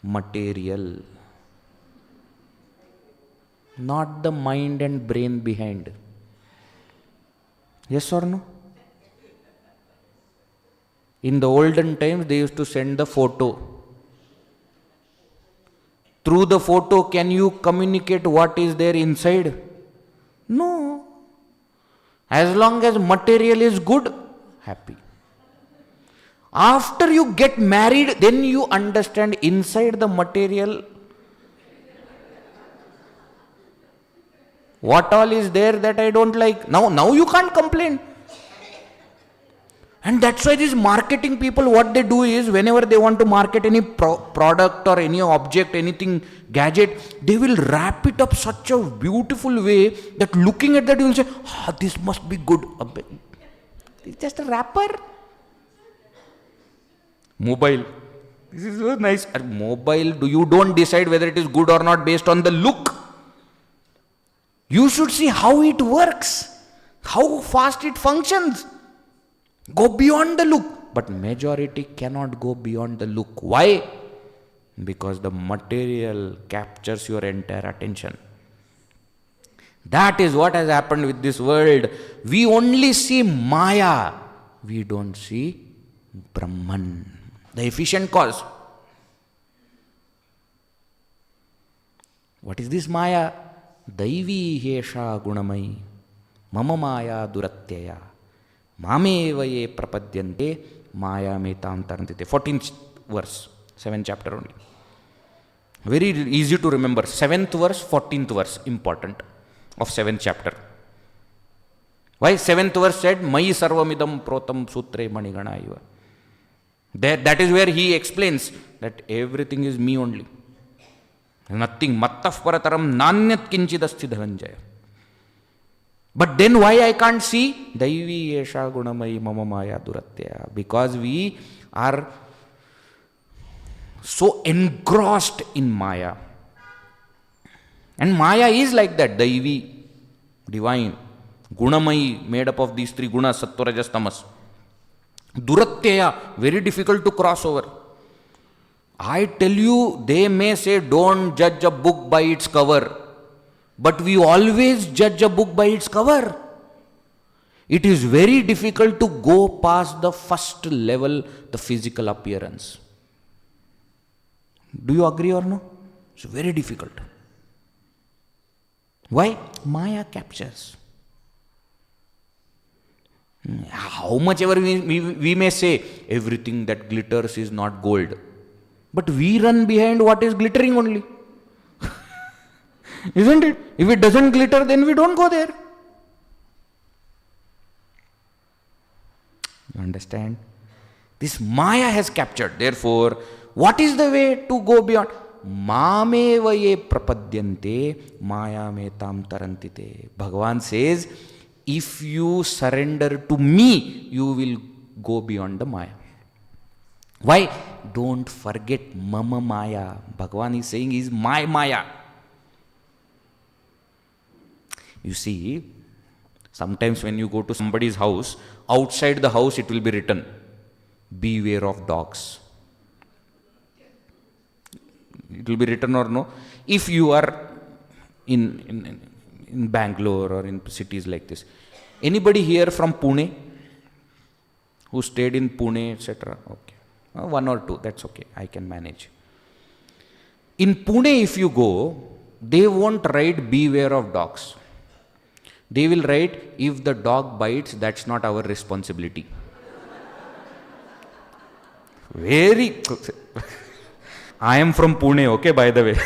material, not the mind and brain behind. Yes or no? In the olden times, they used to send the photo. Through the photo, can you communicate what is there inside? No. As long as material is good, happy. After you get married, then you understand inside the material what all is there that I don't like. Now you can't complain. And that's why these marketing people, what they do is, whenever they want to market any product or any object, anything, gadget, they will wrap it up such a beautiful way that looking at that you will say, this must be good. It's just a wrapper. Mobile. This is so nice. Mobile, you don't decide whether it is good or not based on the look. You should see how it works, how fast it functions. Go beyond the look. But majority cannot go beyond the look. Why? Because the material captures your entire attention. That is what has happened with this world. We only see Maya. We don't see Brahman, the efficient cause. What is this Maya? Daivi hesha gunamai mama maya duratyaya mameva ye prapadyante maya metam tarantite. 14th verse, 7th chapter only. Very easy to remember. 7th verse, 14th verse, important of 7th chapter. Why? 7th verse said, Mai sarvamidam protam sutre manigana iva. That is where he explains that everything is me only. Nothing. Mattaf parataram nanyat kinchidasti dhananjaya. But then why I can't see? Daivi yesha gunamai mama maya duratya. Because we are so engrossed in Maya. And Maya is like that. Daivi, divine. Gunamai, made up of these three gunas, sattva, rajas, tamas. Duratyaya, very difficult to cross over. I tell you, they may say don't judge a book by its cover. But we always judge a book by its cover. It is very difficult to go past the first level, the physical appearance. Do you agree or no? It's very difficult. Why? Maya captures. How much ever we may say, everything that glitters is not gold. But we run behind what is glittering only. Isn't it? If it doesn't glitter, then we don't go there. You understand? This Maya has captured. Therefore, what is the way to go beyond? Mameva ye prapadyante maya metam tarantite. Bhagavan says, if you surrender to me, you will go beyond the Maya. Why? Don't forget Mama Maya. Bhagavan is saying is my Maya. You see, sometimes when you go to somebody's house, outside the house it will be written, beware of dogs. It will be written or no? If you are in Bangalore or in cities like this. Anybody here from Pune? who stayed in Pune, etc. Okay. One or two, that's okay, I can manage. In Pune, if you go, they won't write beware of dogs. They will write, if the dog bites, that's not our responsibility. Very. I am from Pune, okay, by the way.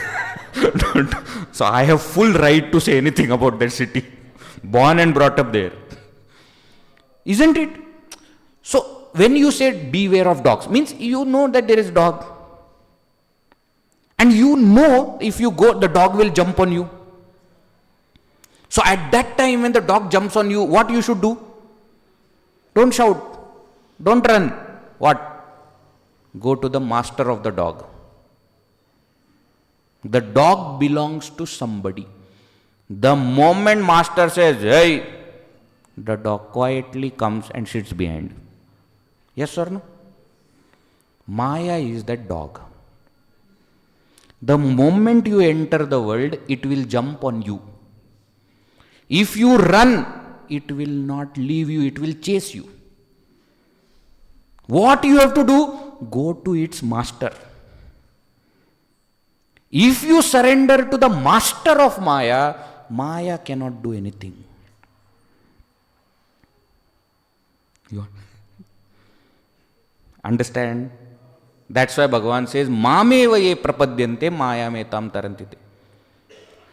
So I have full right to say anything about that city. Born and brought up there. Isn't it? So when you said beware of dogs, means you know that there is dog. And you know if you go, the dog will jump on you. So at that time when the dog jumps on you, what you should do? Don't shout. Don't run. What? Go to the master of the dog. The dog belongs to somebody. The moment master says, hey, the dog quietly comes and sits behind. Yes or no? Maya is that dog. The moment you enter the world, it will jump on you. If you run, it will not leave you, it will chase you. What you have to do? Go to its master. If you surrender to the master of Maya, Maya cannot do anything. You understand? That's why Bhagavan says, Mameva ye prapadyante maya me tam tarantite.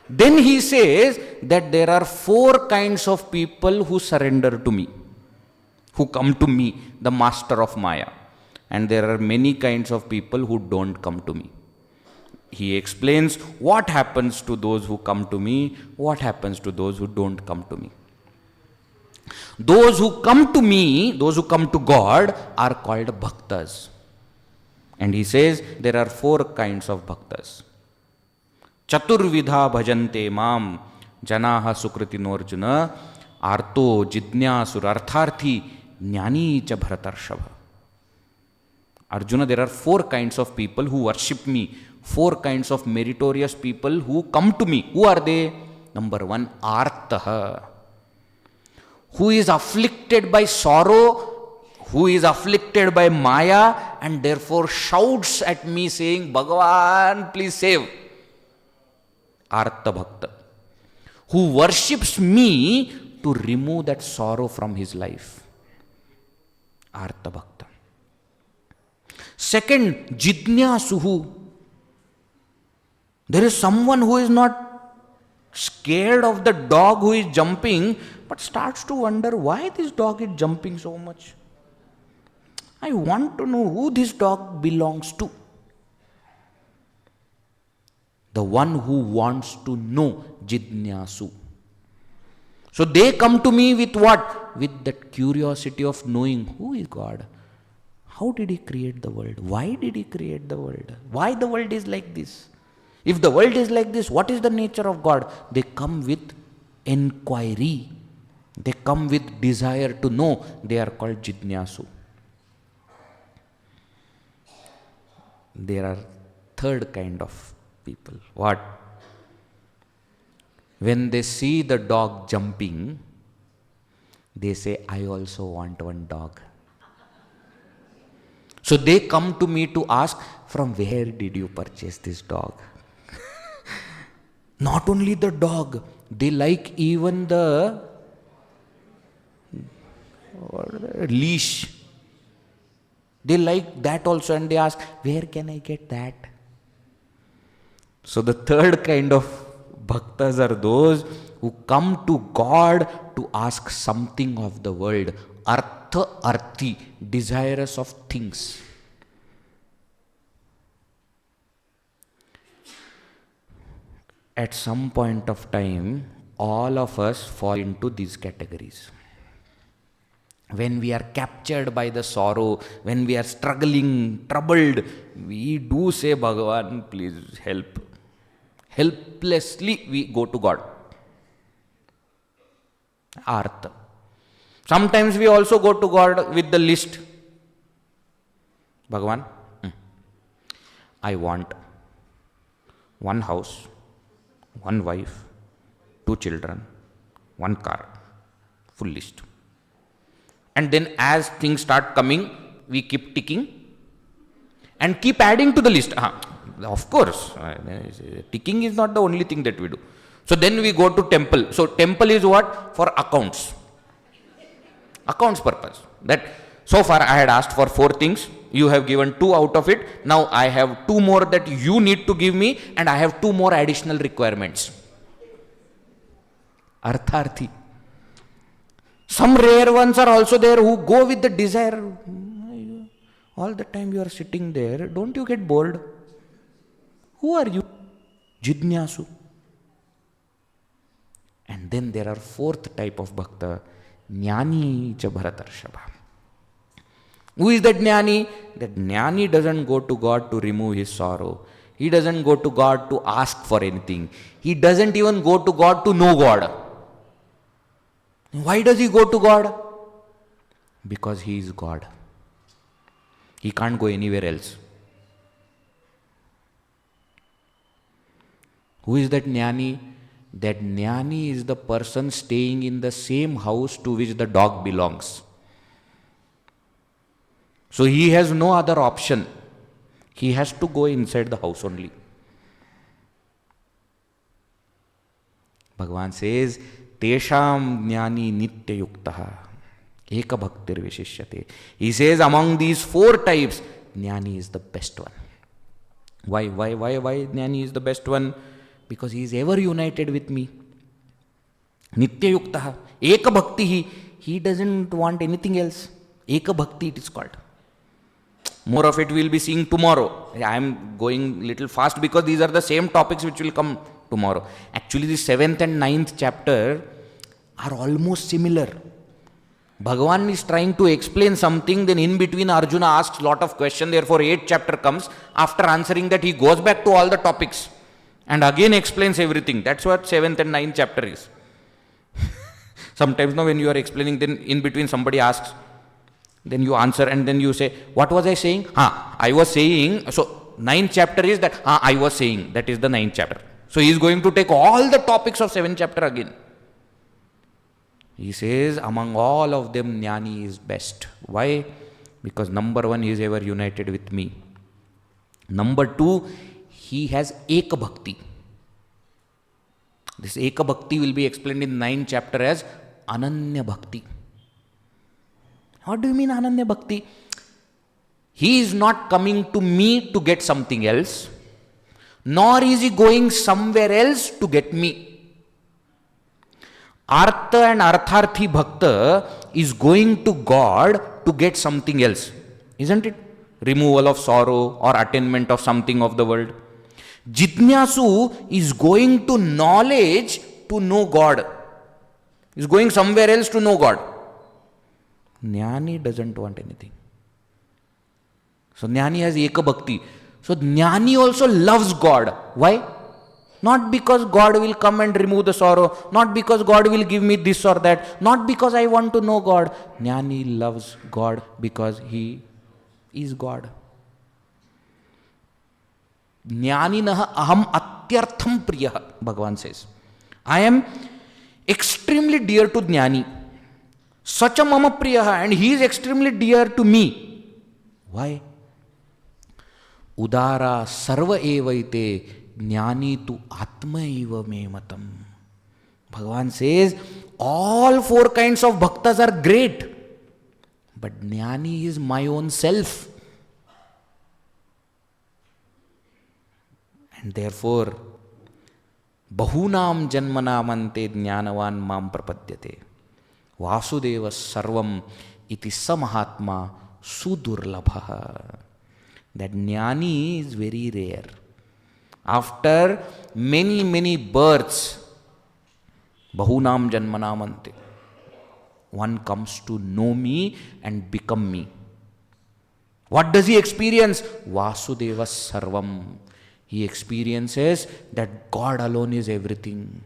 Then he says that there are 4 kinds of people who surrender to me, who come to me, the master of Maya. And there are many kinds of people who don't come to me. He explains what happens to those who come to me, what happens to those who don't come to me. Those who come to me, those who come to God, are called bhaktas. And he says there are 4 kinds of bhaktas. Chaturvidha bhajante mam janaha sukritinorjuna arto jidnyasur artharthi jnani cha bharatarshava. Arjuna, there are 4 kinds of people who worship me, 4 kinds of meritorious people who come to me. Who are they? Number 1, artaha, who is afflicted by sorrow, who is afflicted by Maya, and therefore shouts at me saying, Bhagavan, please save. Arta Bhakta, who worships me to remove that sorrow from his life. Arta Bhakta. Second, Jidnyasuhu. There is someone who is not scared of the dog who is jumping, but starts to wonder why this dog is jumping so much. I want to know who this dog belongs to. The one who wants to know, Jidnyasu. So they come to me with what? With that curiosity of knowing who is God. How did he create the world? Why did he create the world? Why the world is like this? If the world is like this, what is the nature of God? They come with enquiry. They come with desire to know. They are called Jidnyasu. There are 3rd kind of people. What? When they see the dog jumping, they say, I also want one dog. So they come to me to ask, from where did you purchase this dog? Not only the dog, they like even the leash. They like that also, and they ask, where can I get that? So the 3rd kind of bhaktas are those who come to God to ask something of the world. Artha arthi, desirous of things. At some point of time, all of us fall into these categories. When we are captured by the sorrow, when we are struggling, troubled, we do say, Bhagavan, please help. Helplessly we go to God. Artha. Sometimes we also go to God with the list. Bhagavan, I want one house, one wife, 2 children, 1 car, full list. And then as things start coming, we keep ticking and keep adding to the list. Of course, ticking is not the only thing that we do. So then we go to temple. So temple is what? For accounts. Accounts purpose. That so far I had asked for 4 things. You have given 2 out of it. Now I have 2 more that you need to give me, and I have 2 more additional requirements. Artharthi. Some rare ones are also there who go with the desire. All the time you are sitting there, don't you get bored? Who are you? Jidnyasu. And then there are 4th type of bhakta, Jnani cha Bharatarshava. Who is that Jnani? That Jnani doesn't go to God to remove his sorrow. He doesn't go to God to ask for anything. He doesn't even go to God to know God. Why does he go to God? Because he is God. He can't go anywhere else. Who is that Jnani? That Jnani is the person staying in the same house to which the dog belongs. So he has no other option. He has to go inside the house only. Bhagavan says, Tesham jnani nitya yuktaha eka bhaktir vishishyate. He says among these 4 types, Jnani is the best one. Why Jnani is the best one? Because he is ever united with me. Nitya yuktaha eka bhakti. He doesn't want anything else. Eka bhakti it is called. More of it we will be seeing tomorrow. I am going little fast because these are the same topics which will come tomorrow. Actually, the 7th and 9th chapter are almost similar. Bhagavan is trying to explain something, then in between Arjuna asks lot of questions, therefore 8th chapter comes. After answering that, he goes back to all the topics and again explains everything. That's what 7th and 9th chapter is. Sometimes when you are explaining, then in between somebody asks, then you answer and then you say, what was I saying? I was saying, so 9th chapter is that, I was saying, that is the 9th chapter. So he is going to take all the topics of 7th chapter again. He says, among all of them, Jnani is best. Why? Because number 1, he is ever united with me. Number 2, he has Eka Bhakti. This Eka Bhakti will be explained in 9th chapter as Ananya Bhakti. What do you mean Ananya Bhakti? He is not coming to me to get something else, nor is he going somewhere else to get me. Artha and Artharthi Bhakta is going to God to get something else, isn't it? Removal of sorrow or attainment of something of the world. Jitnyasu is going to knowledge to know God. Is going somewhere else to know God. Jnani doesn't want anything. So Jnani has Eka Bhakti. So Jnani also loves God. Why? Not because God will come and remove the sorrow, not because God will give me this or that, not because I want to know God. Jnani loves God because he is God. Jnaninaha aham atyartham priyah, Bhagavan says. I am extremely dear to Jnani. Such a mama priyaha, and he is extremely dear to me. Why? Udara sarva evaite jnani tu atma eva me matam. Bhagavan says, all 4 kinds of bhaktas are great, but jnani is my own self. And therefore, bahunam janmanamante jnanavan mam prapadyate. Vasudeva sarvam iti samahatma sudurlabha. That jnani is very rare. After many births, bahunam janmanamante, one comes to know me and become me. What does he experience? Vasudeva sarvam. He experiences that God alone is everything.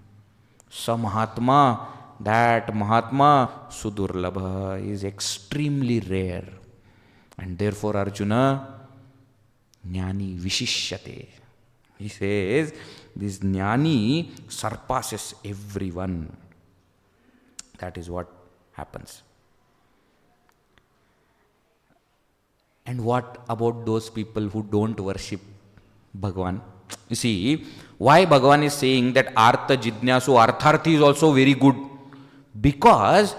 Samahatma, that Mahatma Sudurlabha is extremely rare. And therefore Arjuna, Jnani Vishishyate. He says, this Jnani surpasses everyone. That is what happens. And what about those people who don't worship Bhagavan? You see, why Bhagavan is saying that Artha Jidnyasu Artharthi is also very good? Because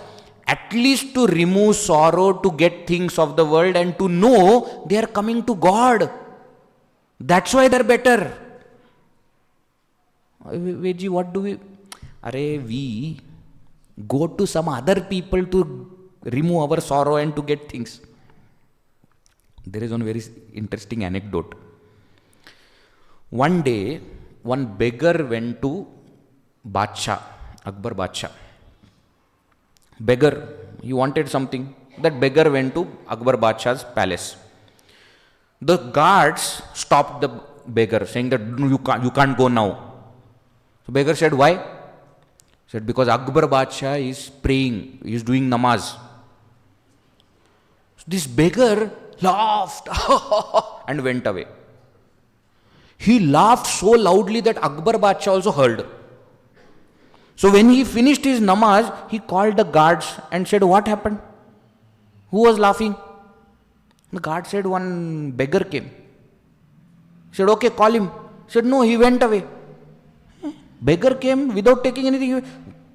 at least to remove sorrow, to get things of the world and to know they are coming to God. That's why they're better. Veji, what do we? We go to some other people to remove our sorrow and to get things. There is one very interesting anecdote. One day, one beggar went to Badshah, Akbar Badshah. Beggar, he wanted something. That beggar went to Akbar Badshah's palace. The guards stopped the beggar, saying that you can't go now. So beggar said, why? He said, because Akbar Badshah is praying, he is doing namaz. So this beggar laughed and went away. He laughed so loudly that Akbar Badshah also heard. So when he finished his namaz, he called the guards and said, what happened? Who was laughing? The guard said, one beggar came. He said, okay, call him. He said, no, he went away. Beggar came without taking anything.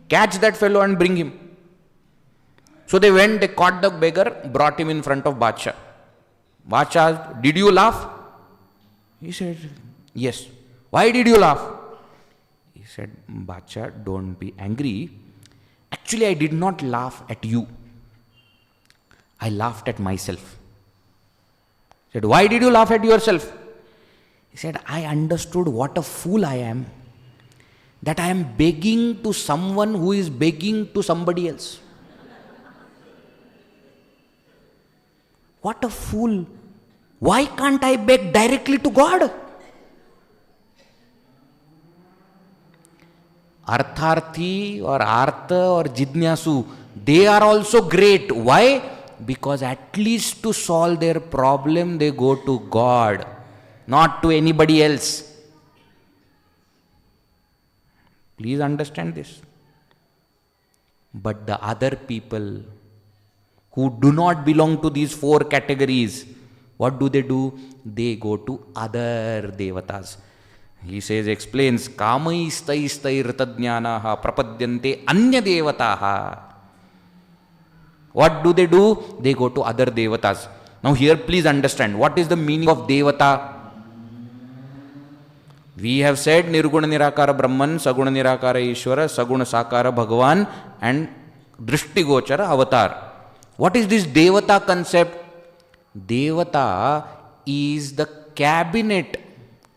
Catch that fellow and bring him. So they went, they caught the beggar, brought him in front of Badshah. Badshah asked, did you laugh? He said, yes. Why did you laugh? He said, Badshah, don't be angry. Actually, I did not laugh at you. I laughed at myself. He said, why did you laugh at yourself? He said, I understood what a fool I am. That I am begging to someone who is begging to somebody else. What a fool. Why can't I beg directly to God? Artharthi or Artha or Jidnyasu, they are also great. Why? Because at least to solve their problem, they go to God, not to anybody else. Please understand this. But the other people who do not belong to these four categories, what do? They go to other devatas. He says, explains, kamaistaistairtadnyanaha prapadyante anya devataha. What do? They go to other devatas. Now here please understand, what is the meaning of devata? We have said Nirguna Nirakara Brahman, Saguna Nirakara Ishvara, Saguna Sakara Bhagavan and Drishti Gochara Avatar. What is this devata concept? Devata is the cabinet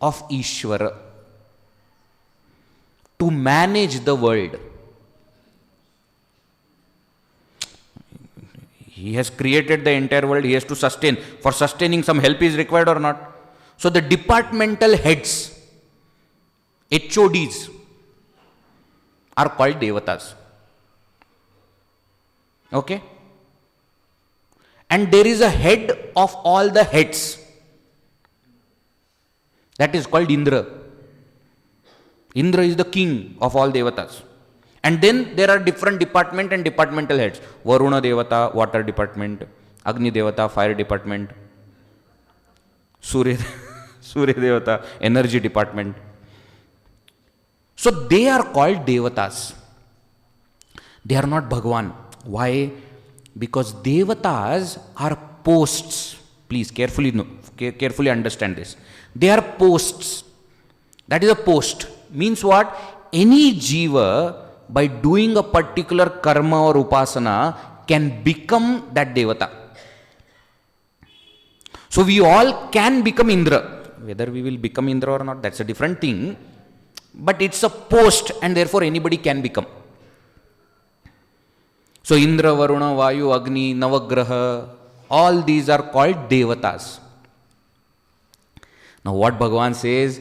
of Ishvara to manage the world. He has created the entire world, he has to sustain. For sustaining, some help is required or not? So the departmental heads, HODs, are called devatas. Okay? And there is a head of all the heads. That is called Indra. Indra is the king of all devatas. And then there are different department and departmental heads. Varuna Devata, water department. Agni Devata, fire department. Surya Devata, energy department. So they are called devatas. They are not Bhagavan. Why? Because devatas are posts. Please carefully understand this. They are posts. That is a post. Means what? Any jiva, by doing a particular karma or upasana, can become that devata. So we all can become Indra. Whether we will become Indra or not, that's a different thing. But it's a post and therefore anybody can become. So Indra, Varuna, Vayu, Agni, Navagraha, all these are called devatas. Now what Bhagavan says,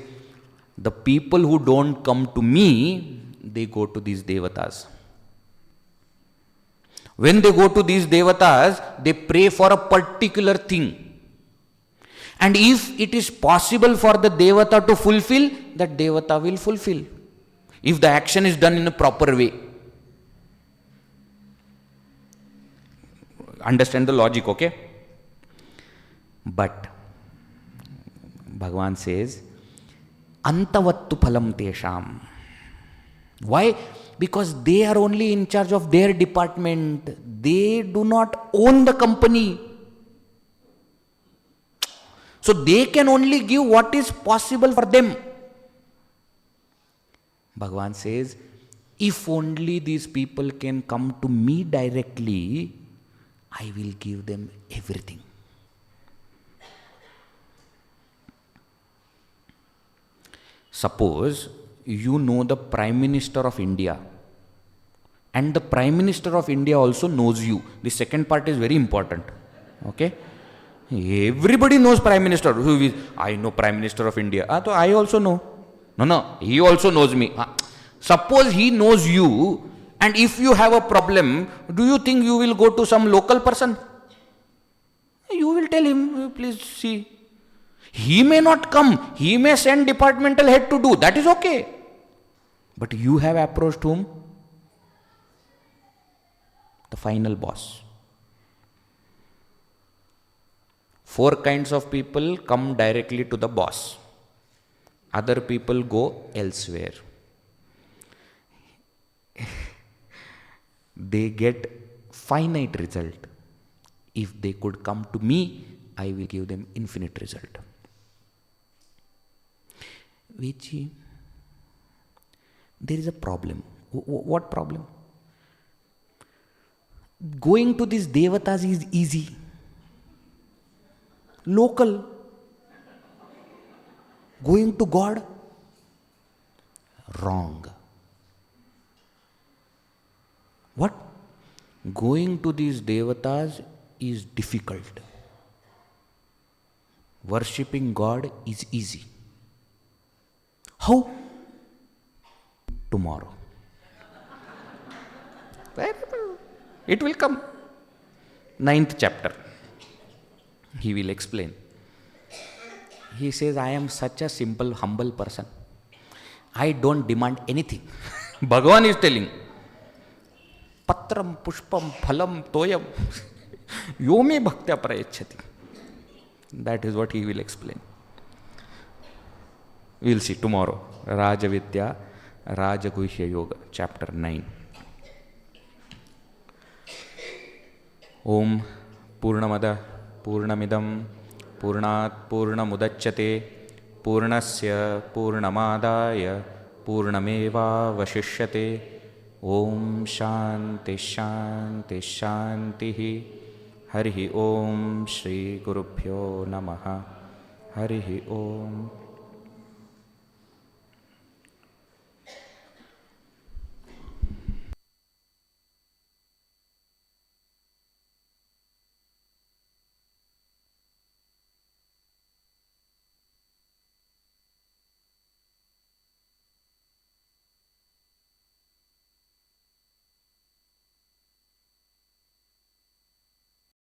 the people who don't come to me, they go to these devatas. When they go to these devatas, they pray for a particular thing. And if it is possible for the devata to fulfill, that devata will fulfill. If the action is done in a proper way. . Understand the logic, okay? But Bhagavan says, Antavattu phalam tesham. Why? Because they are only in charge of their department. They do not own the company. So they can only give what is possible for them. Bhagavan says, if only these people can come to me directly, I will give them everything. Suppose you know the Prime Minister of India, and the Prime Minister of India also knows you. The second part is very important. Okay? Everybody knows Prime Minister. Who is? I know Prime Minister of India. So I also know. No, he also knows me. Suppose he knows you, and if you have a problem, do you think you will go to some local person? You will tell him, please see. He may not come. He may send departmental head to do. That is okay. But you have approached whom? The final boss. 4 kinds of people come directly to the boss. Other people go elsewhere. They get finite result. If they could come to me, I will give them infinite result. Which there is a problem. What problem? Going to these devatas is easy. Local. Going to God? Wrong. What? Going to these devatas is difficult. Worshipping God is easy. How? Tomorrow. It will come. 9th chapter. He will explain. He says, I am such a simple, humble person. I don't demand anything. Bhagavan is telling. Patram, pushpam, phalam, toyam. Yomi bhaktya prayachati. That is what he will explain. We will see tomorrow. Rajavidya, Rajaguhya Yoga, chapter 9. Om Purnamada Purnamidam Purnat Purnamudachyate Purnasya Purnamadaya Purnameva Vashishyate. Om Shanti Shanti Shanti. Harihi Om Shri Gurubhyo Namaha. Harihi Om.